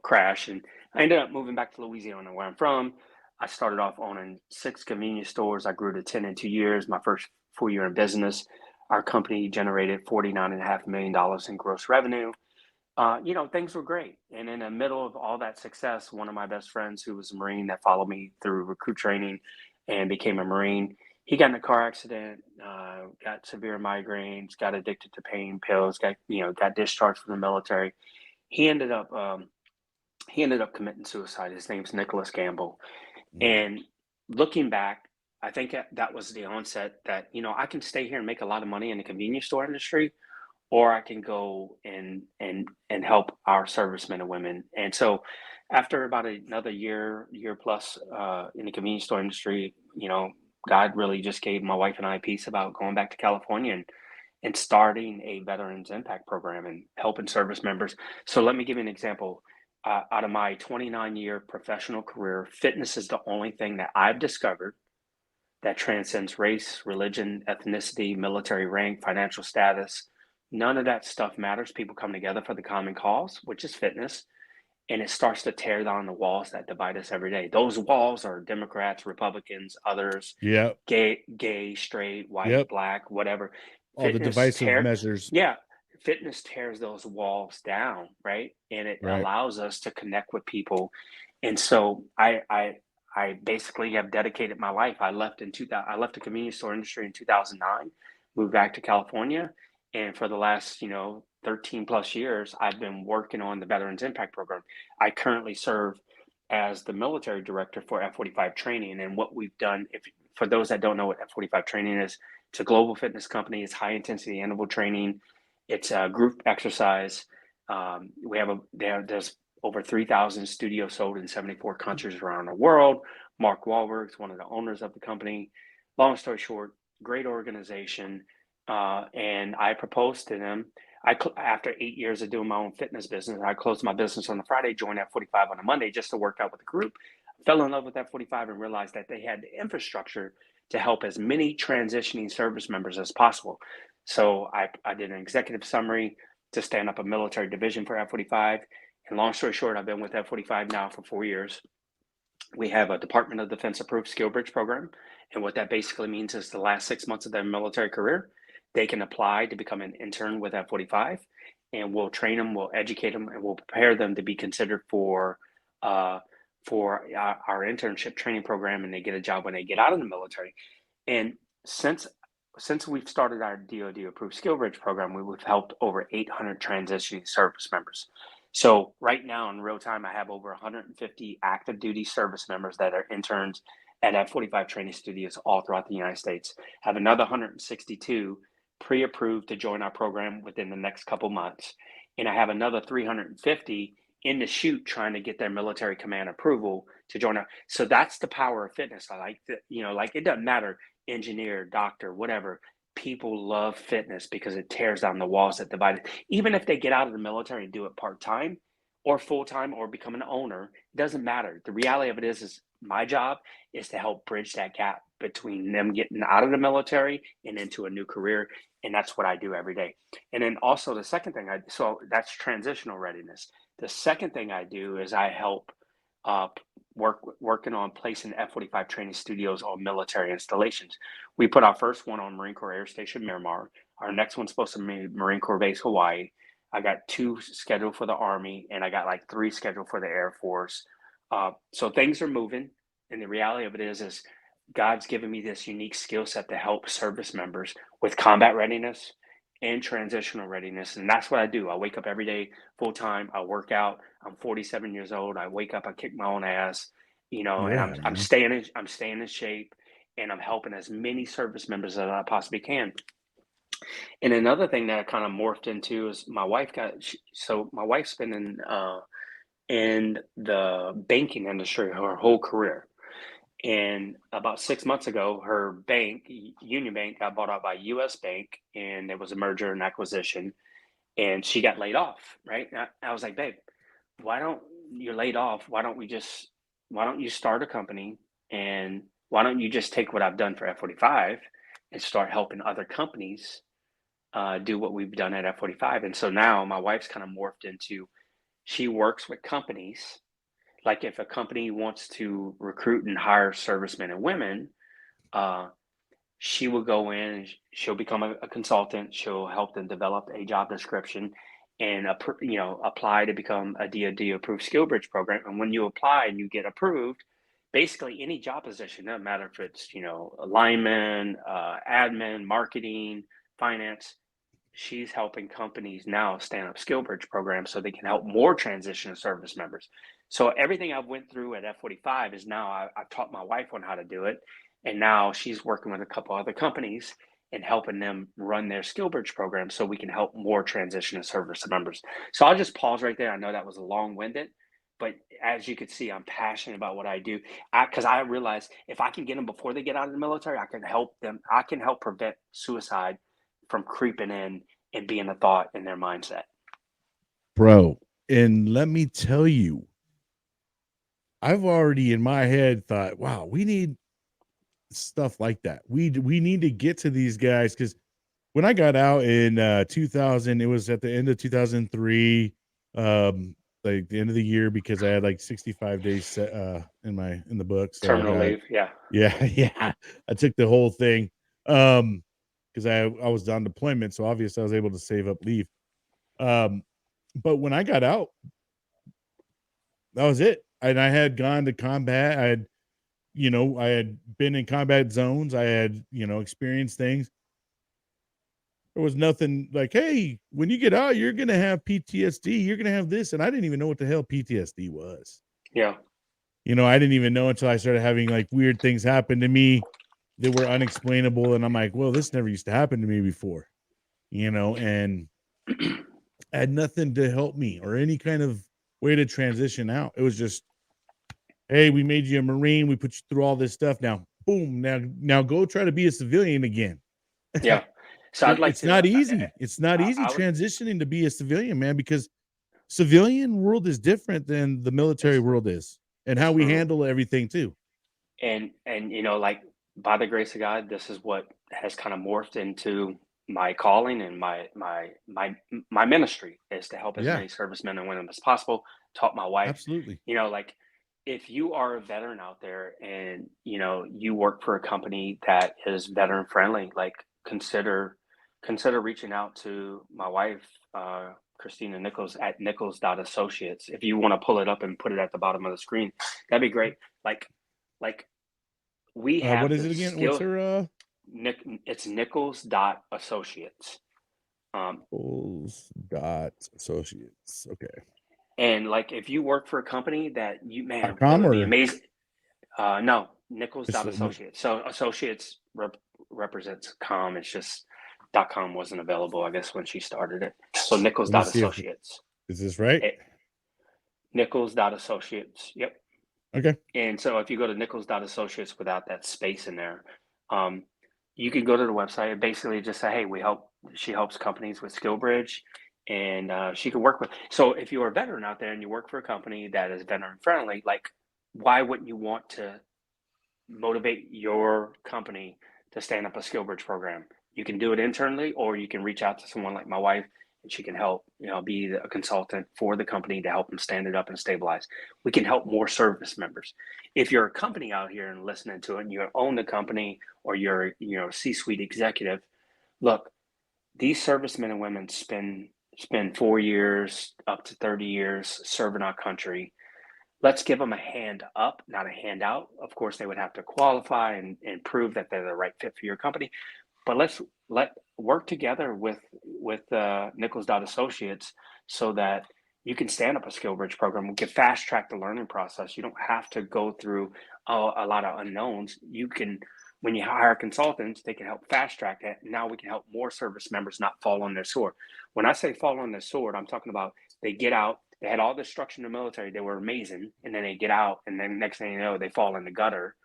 crashed, and I ended up moving back to Louisiana, where I'm from. I started off owning 6 convenience stores. I grew to 10 in 2 years. My first full year in business, our company generated $49.5 million in gross revenue. Things were great. And in the middle of all that success, one of my best friends, who was a Marine that followed me through recruit training and became a Marine, he got in a car accident, got severe migraines, got addicted to pain pills, got discharged from the military. He ended up committing suicide. His name's Nicholas Gamble. And looking back, I think that was the onset that I can stay here and make a lot of money in the convenience store industry, or I can go and help our servicemen and women. And so, after about another year plus in the convenience store industry, God really just gave my wife and I peace about going back to California and starting a Veterans Impact Program and helping service members. So let me give you an example. Out of my 29-year professional career, fitness is the only thing that I've discovered that transcends race, religion, ethnicity, military rank, financial status. None of that stuff matters. People come together for the common cause, which is fitness, and it starts to tear down the walls that divide us every day. Those walls are Democrats, Republicans, others, Yep. gay, straight, white, Yep. black, whatever. All the divisive measures. Yeah, fitness tears those walls down, right? And it Right. allows us to connect with people. And so I basically have dedicated my life. I left the convenience store industry in 2009, moved back to California, and for the last 13 plus years, I've been working on the Veterans Impact Program. I currently serve as the military director for F-45 training, and what we've done, for those that don't know what F-45 training is, it's a global fitness company. It's high intensity interval training. It's a group exercise. There's over 3,000 studios sold in 74 countries around the world. Mark Wahlberg's one of the owners of the company. Long story short, great organization. And I proposed to them. After 8 years of doing my own fitness business, I closed my business on a Friday, joined F-45 on a Monday just to work out with the group. Fell in love with F-45 and realized that they had the infrastructure to help as many transitioning service members as possible. So I did an executive summary to stand up a military division for F-45. And long story short, I've been with F-45 now for 4 years. We have a Department of Defense approved skill bridge program. And what that basically means is the last 6 months of their military career, they can apply to become an intern with F-45, and we'll train them, we'll educate them, and we'll prepare them to be considered for our internship training program, and they get a job when they get out of the military. And since we've started our DoD approved skill bridge program, we've helped over 800 transitioning service members. So right now in real time, I have over 150 active duty service members that are interns at F-45 training studios all throughout the United States. I have another 162 pre-approved to join our program within the next couple months. And I have another 350 in the chute trying to get their military command approval to join. So that's the power of fitness. I like that, like it doesn't matter, engineer, doctor, whatever. People love fitness because it tears down the walls that divide it. Even if they get out of the military and do it part-time or full-time or become an owner, it doesn't matter. The reality of it is my job is to help bridge that gap between them getting out of the military and into a new career. And that's what I do every day. And then also the second thing so that's transitional readiness. The second thing I do is I help working on placing F-45 training studios on military installations. We put our first one on Marine Corps Air Station Miramar. Our next one's supposed to be Marine Corps Base Hawaii. I got 2 scheduled for the Army, and I got like 3 scheduled for the Air Force. So things are moving, and the reality of it is God's given me this unique skill set to help service members with combat readiness and transitional readiness. And that's what I do. I wake up every day full time. I work out. I'm 47 years old. I wake up, I kick my own ass, and Yeah, I'm man. staying in shape, and I'm helping as many service members as I possibly can. And another thing that I kind of morphed into is my wife so my wife's been in the banking industry her whole career. And about 6 months ago, her bank, Union Bank, got bought out by US Bank, and there was a merger and acquisition, and she got laid off. Right? And I was like, babe, you're laid off? Why don't you start a company, and why don't you just take what I've done for F45 and start helping other companies do what we've done at F45? And so now my wife's kind of morphed into, she works with companies. Like if a company wants to recruit and hire servicemen and women, she will go in and she'll become a consultant. She'll help them develop a job description and apply to become a DoD approved skill bridge program. And when you apply and you get approved, basically any job position, doesn't matter if it's a lineman, admin, marketing, finance. She's helping companies now stand up skill bridge programs so they can help more transition service members. So everything I went through at F45 is now I've taught my wife on how to do it. And now she's working with a couple other companies and helping them run their skill bridge program so we can help more transition service members. So I'll just pause right there. I know that was long-winded, but as you can see, I'm passionate about what I do because I realize if I can get them before they get out of the military, I can help them. I can help prevent suicide from creeping in and being a thought in their mindset. Bro, and let me tell you, I've already in my head thought, wow, we need stuff like that. We need to get to these guys, because when I got out in 2000, it was at the end of 2003, like the end of the year, because I had like 65 days set in the books. So Terminal leave, yeah. Yeah. I took the whole thing. Because I was on deployment, so obviously I was able to save up leave. But when I got out, that was it. And I had gone to combat. I had been in combat zones. I had, experienced things. There was nothing like, hey, when you get out, you're going to have PTSD. You're going to have this. And I didn't even know what the hell PTSD was. Yeah. I didn't even know until I started having like weird things happen to me that were unexplainable. And I'm like, well, this never used to happen to me before, and I had nothing to help me or any kind of way to transition out. It was just, hey, we made you a Marine. We put you through all this stuff. Now, boom, now go try to be a civilian again. Yeah. So It's not easy. It's not easy transitioning to be a civilian, man, because civilian world is different than the military world is, and how we handle everything too. And like, by the grace of God, this is what has kind of morphed into my calling and my ministry, is to help as many servicemen and women as possible. Taught my wife. Absolutely. Like, if you are a veteran out there and you work for a company that is veteran friendly, like consider reaching out to my wife, Christina Nichols, at Nichols.associates. If you want to pull it up and put it at the bottom of the screen, that'd be great. Like we have what is it again? What's her it's Nichols.associates. Nichols.associates. Okay. And like, if you work for a company that it would be amazing. No, Nichols.associates. So associates represents com. It's just .com wasn't available, I guess, when she started it. So Nichols.associates. Is this right? Nichols.associates. Yep. Okay. And so if you go to Nichols.associates without that space in there, you can go to the website and basically just say, hey, she helps companies with skill bridge, and she can work with. So if you're a veteran out there and you work for a company that is veteran friendly, like, why wouldn't you want to motivate your company to stand up a skill bridge program? You can do it internally, or you can reach out to someone like my wife, and she can help, be a consultant for the company to help them stand it up and stabilize. We can help more service members. If you're a company out here and listening to it, and you own the company, or you're, a C-suite executive, look, these servicemen and women spend 4 years up to 30 years serving our country. Let's give them a hand up, not a handout. Of course, they would have to qualify and prove that they're the right fit for your company. But let's work together with with Nichols Associates so that you can stand up a skill bridge program. We can fast track the learning process. You don't have to go through a lot of unknowns. You can, when you hire consultants, they can help fast track that. Now we can help more service members not fall on their sword. When I say fall on their sword, I'm talking about they get out, they had all the structure in the military, they were amazing, and then they get out, and then next thing you know, they fall in the gutter.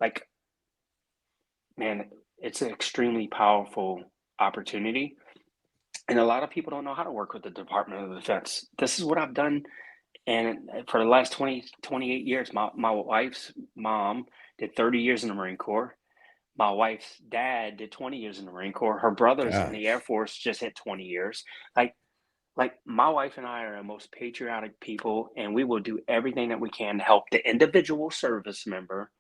Like, man, it's an extremely powerful opportunity. And a lot of people don't know how to work with the Department of Defense. This is what I've done. And for the last 28 years, my wife's mom did 30 years in the Marine Corps. My wife's dad did 20 years in the Marine Corps. Her brother's in the Air Force, just hit 20 years. Like my wife and I are the most patriotic people, and we will do everything that we can to help the individual service member,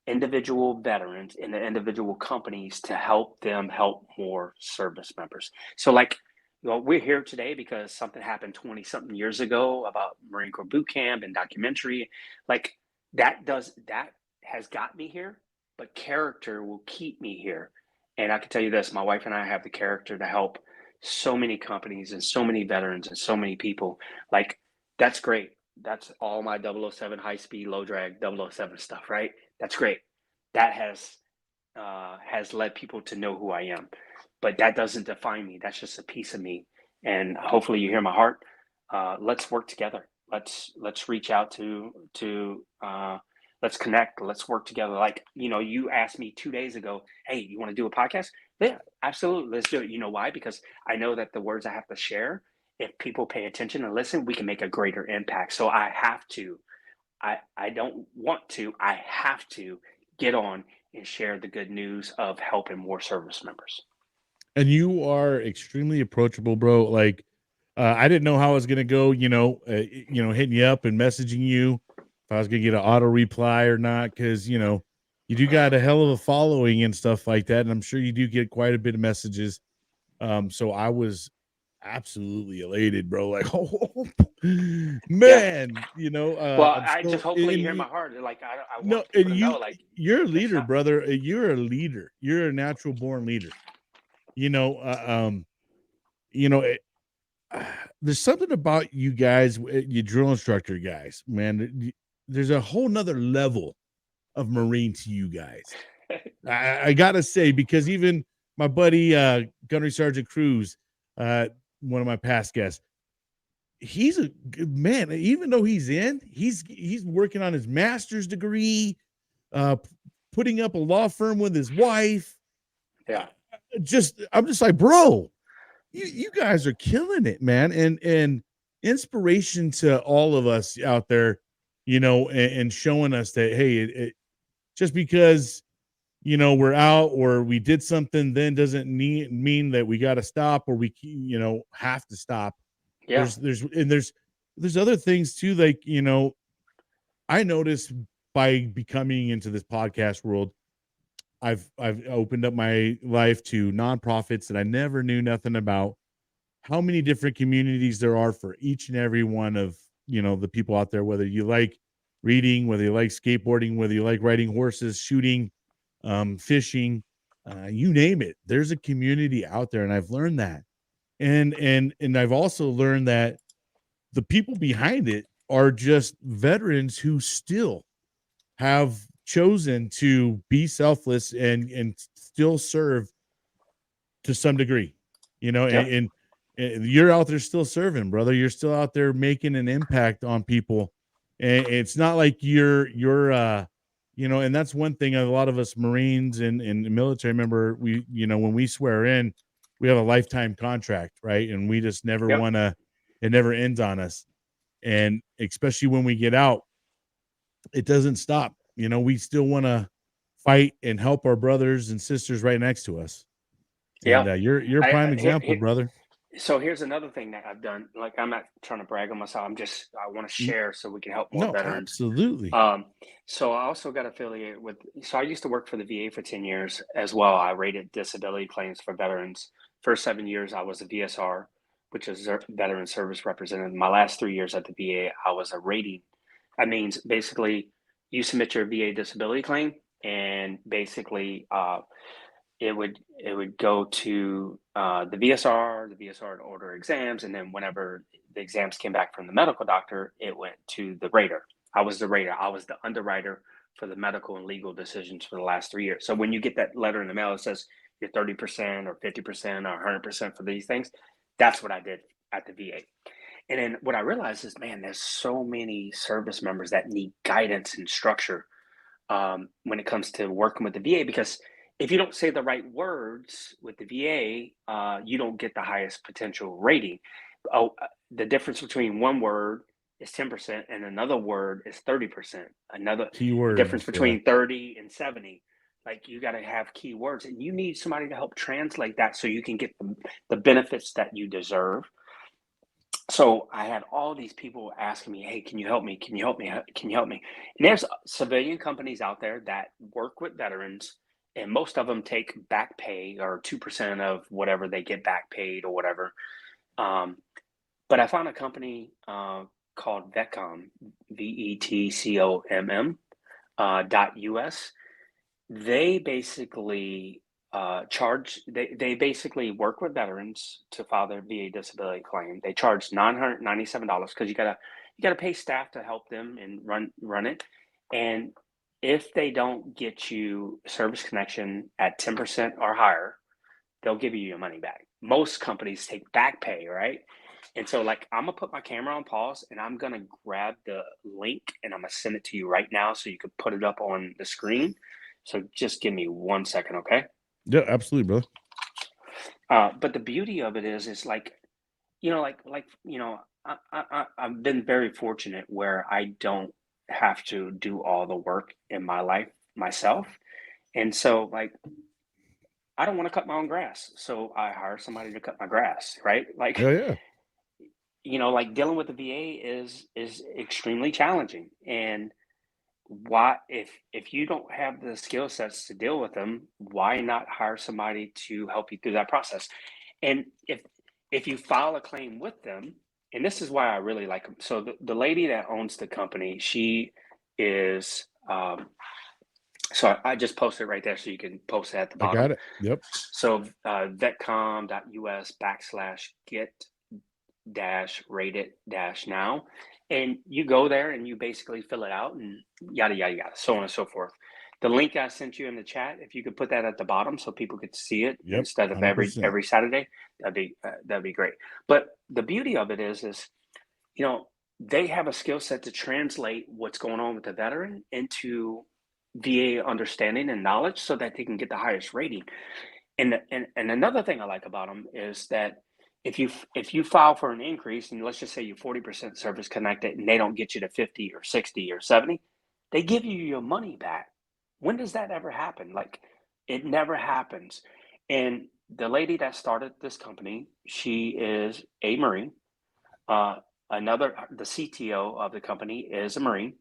individual veterans, and the individual companies to help them help more service members. So we're here today because something happened 20 something years ago about Marine Corps boot camp and documentary. Like that has got me here, but character will keep me here. And I can tell you this, my wife and I have the character to help so many companies and so many veterans and so many people. Like, that's great. That's all my 007 high speed, low drag 007 stuff, right? That's great. That has led people to know who I am, but that doesn't define me. That's just a piece of me. And hopefully you hear my heart. Let's work together. Let's reach out to let's connect. Let's work together. Like, you asked me 2 days ago, hey, you want to do a podcast? Yeah, absolutely. Let's do it. You know why? Because I know that the words I have to share, if people pay attention and listen, we can make a greater impact. So I have to, I don't want to, I have to get on and share the good news of helping more service members. And you are extremely approachable, bro. Like, I didn't know how I was going to go, hitting you up and messaging you, if I was going to get an auto reply or not. Cause you do got a hell of a following and stuff like that. And I'm sure you do get quite a bit of messages. So I was absolutely elated, bro. Like, oh man, well, I just hopefully you hear my heart. Like, I want people to know, like, you're a leader, brother. You're a leader. You're a natural born leader. There's something about you guys, you drill instructor guys, man. There's a whole nother level of Marine to you guys. I gotta say, because even my buddy Gunnery Sergeant Cruz, one of my past guests, he's a good man. Even though he's working on his master's degree, putting up a law firm with his wife. Yeah. I'm just like, bro, you guys are killing it, man. And inspiration to all of us out there, and showing us that, hey, just because, we're out or we did something then doesn't mean that we got to stop or we, have to stop. Yeah. There's other things too. Like, I noticed by becoming into this podcast world, I've opened up my life to nonprofits that I never knew nothing about. How many different communities there are for each and every one of, the people out there, whether you like reading, whether you like skateboarding, whether you like riding horses, shooting, fishing, you name it. There's a community out there. And I've learned that. And I've also learned that the people behind it are just veterans who still have chosen to be selfless and still serve to some degree, and you're out there still serving, brother. You're still out there making an impact on people. And it's not like you're and that's one thing a lot of us Marines and military member, we, when we swear in, we have a lifetime contract, right? And we just never want to, it never ends on us. And especially when we get out, it doesn't stop. We still want to fight and help our brothers and sisters right next to us. Yeah. And you're a prime example, brother. So here's another thing that I've done. Like, I'm not trying to brag on myself. I want to share so we can help more veterans. Absolutely. So I also got affiliated with, so I used to work for the VA for 10 years as well. I rated disability claims for veterans. First 7 years, I was a VSR, which is Veteran Service Representative. My last 3 years at the VA, I was a rating. That means basically you submit your VA disability claim, and basically it would go to the VSR would order exams, and then whenever the exams came back from the medical doctor, it went to the rater. I was the rater. I was the underwriter for the medical and legal decisions for the last 3 years. So when you get that letter in the mail that says you're 30% or 50% or 100% for these things, that's what I did at the VA. And then what I realized is, man, there's so many service members that need guidance and structure when it comes to working with the VA, because if you don't say the right words with the VA, you don't get the highest potential rating. The difference between one word is 10% and another word is 30%. The Keywords. difference between 30 and 70. Like, you got to have keywords, and you need somebody to help translate that so you can get the benefits that you deserve. So I had all these people asking me, hey, can you help me? Can you help me? Can you help me? And there's civilian companies out there that work with veterans, and most of them take back pay or 2% of whatever they get back paid or whatever. But I found a company called VETCOM, VETCOMM .us. They basically they basically work with veterans to file their VA disability claim. They charge $997 because you gotta pay staff to help them and run it. And if they don't get you service connection at 10% or higher, they'll give you your money back. Most companies take back pay, right? And so, like, I'm gonna put my camera on pause and I'm gonna grab the link and I'm gonna send it to you right now so you can put it up on the screen. So just give me 1 second, okay? Yeah, absolutely, brother. But the beauty of it is like, I've been very fortunate where I don't have to do all the work in my life myself. And so, like, I don't want to cut my own grass, so I hire somebody to cut my grass, right? Like, yeah. Like, dealing with the VA is extremely challenging. And why, if you don't have the skill sets to deal with them, why not hire somebody to help you through that process? And if you file a claim with them, and this is why I really like them. So the lady that owns the company, she is so I just posted it right there, so you can post it at the bottom. I got it. Yep. So vetcom.us/get-rated-now. And you go there and you basically fill it out and yada, yada, yada, so on and so forth. The link I sent you in the chat, if you could put that at the bottom so people could see it instead of 100%. every Saturday, that'd be great. But the beauty of it is, they have a skill set to translate what's going on with the veteran into VA understanding and knowledge so that they can get the highest rating. And another thing I like about them is that if you file for an increase, and let's just say you're 40% service connected and they don't get you to 50 or 60 or 70, they give you your money back. When does that ever happen? Like, it never happens. And the lady that started this company, she is a Marine. The CTO of the company is a Marine.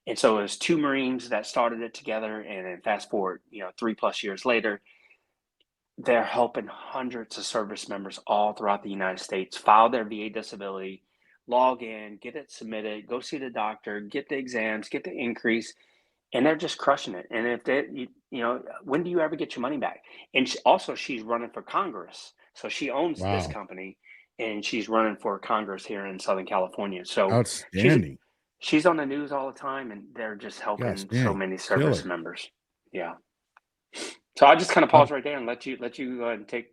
And so it was two Marines that started it together. And then fast forward, 3+ years later, they're helping hundreds of service members all throughout the United States file their VA disability, log in, get it submitted, go see the doctor, get the exams, get the increase, and they're just crushing it. And if they, when do you ever get your money back? And she's running for Congress. So she owns this company, and she's running for Congress here in Southern California. So outstanding. She's on the news all the time, and they're just helping so many service members. Yeah. So I just kind of pause right there and let you go ahead and take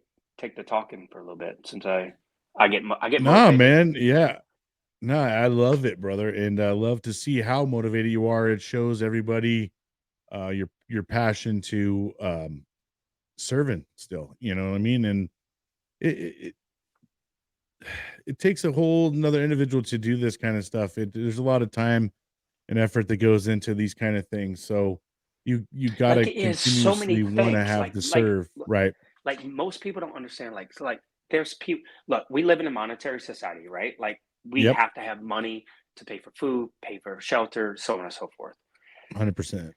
the talking for a little bit, since I get motivated. Nah, man. Yeah. No, I love it, brother. And I love to see how motivated you are. It shows everybody your passion to serving still, you know what I mean? And it takes a whole another individual to do this kind of stuff. There's a lot of time and effort that goes into these kind of things. So you gotta continuously want to have to serve, right? Like, most people don't understand. Like there's people. Look, we live in a monetary society, right? Like, we have to have money to pay for food, pay for shelter, so on and so forth. 100%.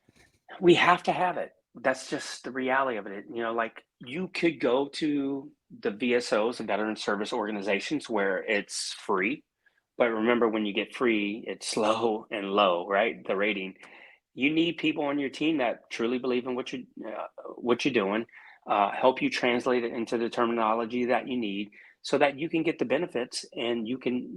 We have to have it. That's just the reality of it. Like, you could go to the VSOs, the Veteran Service Organizations, where it's free. But remember, when you get free, it's slow and low, right? The rating. You need people on your team that truly believe in what you're doing. help you translate it into the terminology that you need so that you can get the benefits and you can,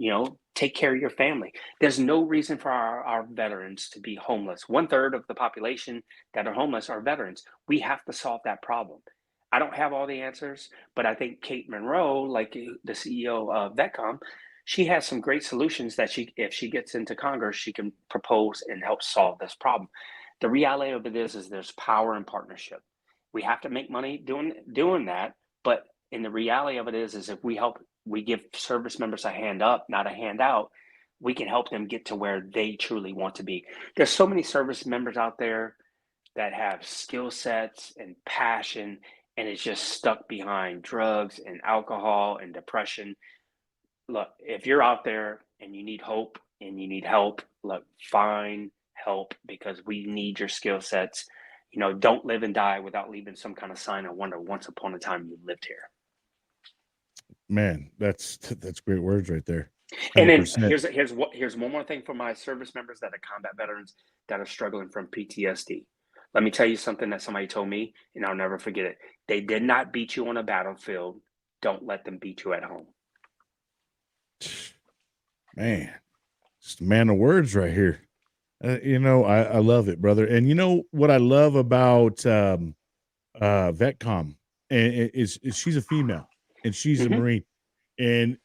take care of your family. There's no reason for our veterans to be homeless. 1/3 of the population that are homeless are veterans. We have to solve that problem. I don't have all the answers, but I think Kate Monroe, like the CEO of VetCom, she has some great solutions that if she gets into Congress, she can propose and help solve this problem. The reality of it is there's power in partnership. We have to make money doing that, but in the reality of it is if we give service members a hand up, not a handout, we can help them get to where they truly want to be. There's so many service members out there that have skill sets and passion, and it's just stuck behind drugs and alcohol and depression. Look, if you're out there and you need hope and you need help, look, find help because we need your skill sets. Don't live and die without leaving some kind of sign of wonder once upon a time you lived here. Man, that's great words right there. 100%. And then here's one more thing for my service members that are combat veterans that are struggling from PTSD. Let me tell you something that somebody told me, and I'll never forget it. They did not beat you on a battlefield. Don't let them beat you at home. Man, just a man of words right here. I love it, brother. And you know what I love about VetCom is she's a female and she's a Marine, and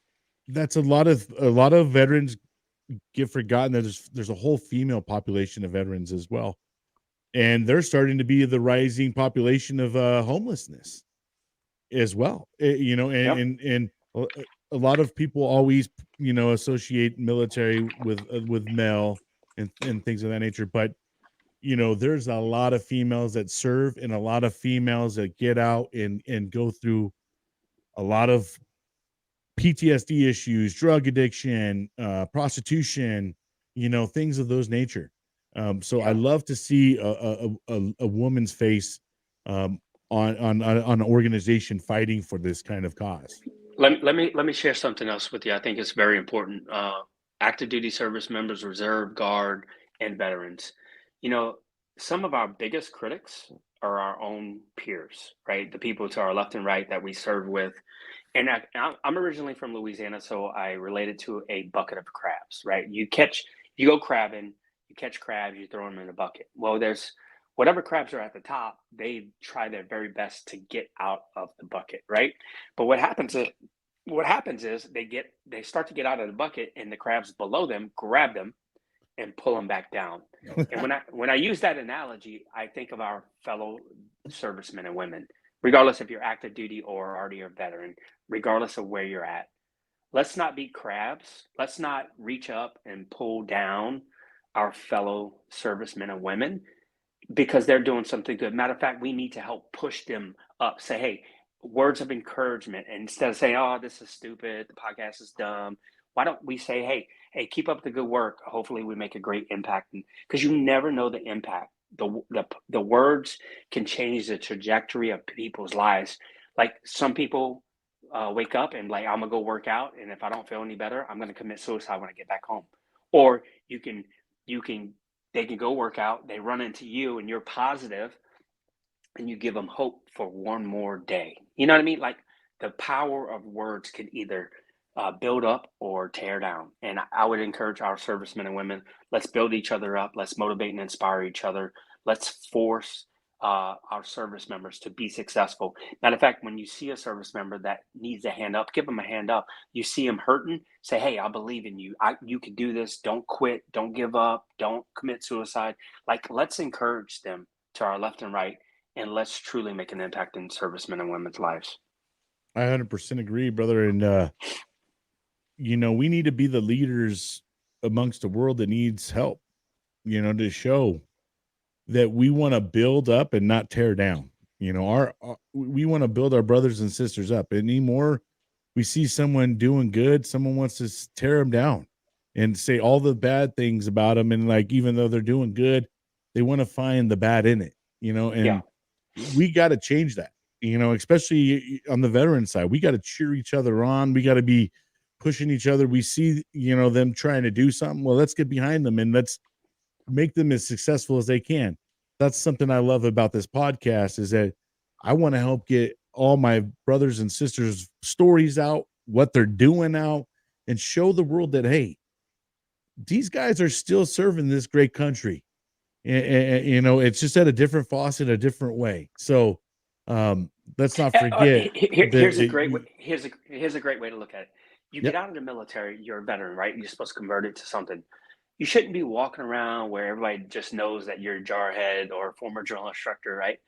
that's a lot of veterans get forgotten that there's a whole female population of veterans as well, and they're starting to be the rising population of homelessness as well. And a lot of people always associate military with male and things of that nature, but there's a lot of females that serve and a lot of females that get out and go through a lot of PTSD issues, drug addiction, prostitution, things of those nature. I love to see a woman's face on an organization fighting for this kind of cause. Let me share something else with you. I think it's very important. Active duty service members, reserve, guard, and veterans. Some of our biggest critics are our own peers, right? The people to our left and right that we serve with. And I'm originally from Louisiana, so I related to a bucket of crabs, right? You go crabbing, you catch crabs, you throw them in a bucket. Well, there's whatever crabs are at the top, they try their very best to get out of the bucket, right? But what happens is they start to get out of the bucket, and the crabs below them grab them and pull them back down. And when I use that analogy, I think of our fellow servicemen and women, regardless if you're active duty or already a veteran, regardless of where you're at. Let's not be crabs. Let's not reach up and pull down our fellow servicemen and women because they're doing something good. Matter of fact, we need to help push them up. Say, hey, words of encouragement. And instead of saying, oh, this is stupid, the podcast is dumb, why don't we say, hey, keep up the good work. Hopefully we make a great impact. Because you never know the impact. The words can change the trajectory of people's lives. Like some people wake up and like, I'm gonna go work out, and if I don't feel any better, I'm gonna commit suicide when I get back home. Or they can go work out, they run into you, and you're positive, and you give them hope for one more day. You know what I mean? Like the power of words can either build up or tear down. And I would encourage our servicemen and women, let's build each other up. Let's motivate and inspire each other. Let's force our service members to be successful. Matter of fact, when you see a service member that needs a hand up, give them a hand up. You see them hurting, say, hey, I believe in you. You can do this. Don't quit. Don't give up. Don't commit suicide. Like, let's encourage them to our left and right, and let's truly make an impact in servicemen and women's lives. I 100% agree, brother. And, we need to be the leaders amongst a world that needs help, to show that we want to build up and not tear down. We want to build our brothers and sisters up. Anymore, we see someone doing good, someone wants to tear them down and say all the bad things about them. And like, even though they're doing good, they want to find the bad in it, and we got to change that, especially on the veteran side. We got to cheer each other on. We got to be pushing each other. We see, them trying to do something. Well, let's get behind them and let's make them as successful as they can. That's something I love about this podcast, is that I want to help get all my brothers and sisters stories out, what they're doing out, and show the world that, hey, these guys are still serving this great country. And you know, it's just at a different faucet, a different way. So let's not forget Here's a that. great way. Here's a great way to look at it. You Yep. get out of the military, you're a veteran, right? You're supposed to convert it to something. You shouldn't be walking around where everybody just knows that you're a jarhead or a former drill instructor, right?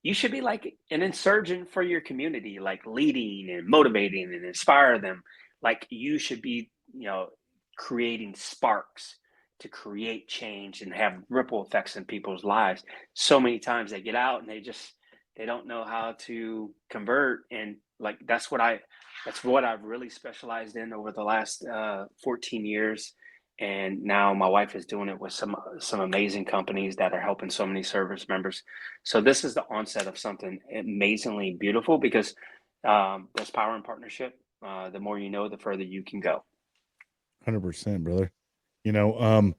You should be like an insurgent for your community, like leading and motivating and inspire them. Like you should be, creating sparks to create change and have ripple effects in people's lives. So many times they get out and they don't know how to convert, and like that's what I've really specialized in over the last 14 years. And now my wife is doing it with some amazing companies that are helping so many service members. So this is the onset of something amazingly beautiful, because there's power in partnership. The more you know, the further you can go. 100%, brother. You know,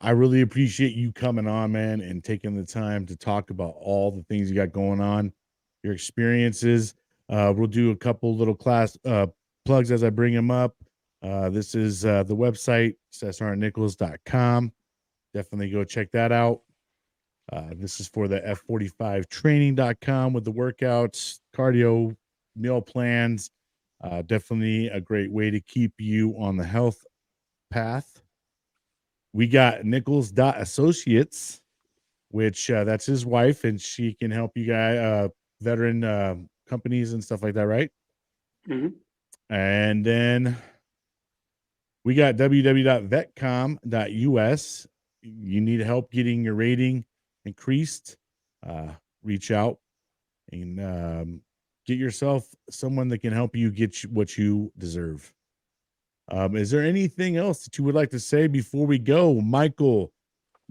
I really appreciate you coming on, man, and taking the time to talk about all the things you got going on, your experiences. We'll do a couple little class plugs as I bring them up. This is the website, SSGtNichols.com. Definitely go check that out. This is for the F45training.com with the workouts, cardio, meal plans. Definitely a great way to keep you on the health path. We got Nichols.Associates, which that's his wife, and she can help you guys, veteran companies and stuff like that, right? Mm-hmm. And then we got www.vetcom.us. You need help getting your rating increased, reach out and get yourself someone that can help you get what you deserve. Is there anything else that you would like to say before we go, Michael,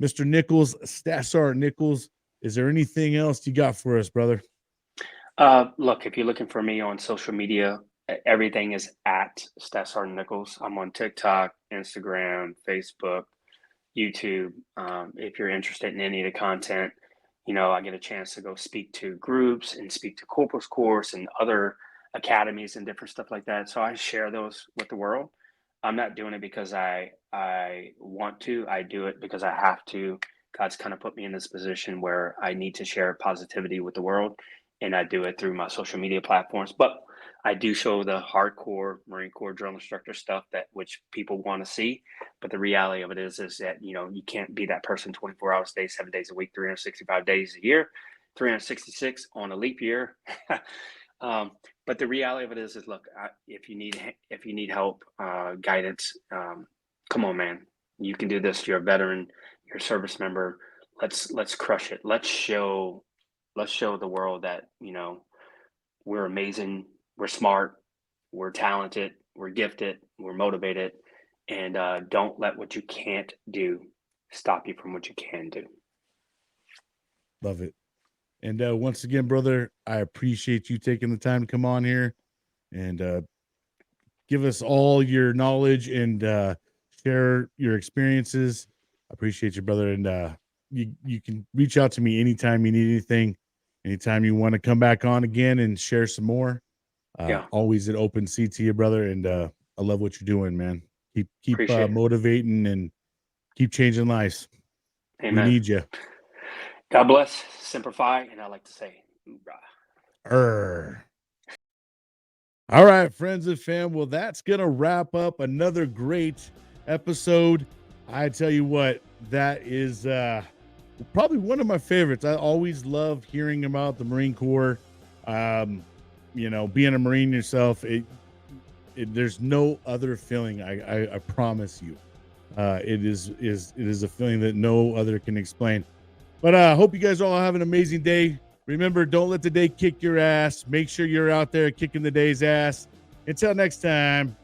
Mr. Nichols, Staff Sergeant Nichols? Is there anything else you got for us, brother? Look, if you're looking for me on social media, everything is at Staff Sergeant Nichols. I'm on TikTok, Instagram, Facebook, YouTube. If you're interested in any of the content, I get a chance to go speak to groups and speak to Corporal's Course and other academies and different stuff like that. So I share those with the world. I'm not doing it because I want to. I do it because I have to. God's kind of put me in this position where I need to share positivity with the world, and I do it through my social media platforms. But I do show the hardcore Marine Corps drill instructor stuff which people want to see. But the reality of it is that you can't be that person 24 hours a day, 7 days a week, 365 days a year, 366 on a leap year. But the reality of it is look, if you need help, guidance, come on, man, you can do this. You're a veteran, you're a service member. Let's crush it. Let's show the world that we're amazing, we're smart, we're talented, we're gifted, we're motivated, and don't let what you can't do stop you from what you can do. Love it. And once again, brother, I appreciate you taking the time to come on here and give us all your knowledge and share your experiences. I appreciate you, brother. And you can reach out to me anytime you need anything, anytime you want to come back on again and share some more. Always an open seat to you, brother. And I love what you're doing, man. Keep motivating and keep changing lives. Amen. We need you. God bless, Semper Fi, and I like to say, hoorah. All right, friends and fam. Well, that's going to wrap up another great episode. I tell you what, that is probably one of my favorites. I always love hearing about the Marine Corps. Being a Marine yourself, there's no other feeling. I promise you, it is a feeling that no other can explain. But I hope you guys all have an amazing day. Remember, don't let the day kick your ass. Make sure you're out there kicking the day's ass. Until next time.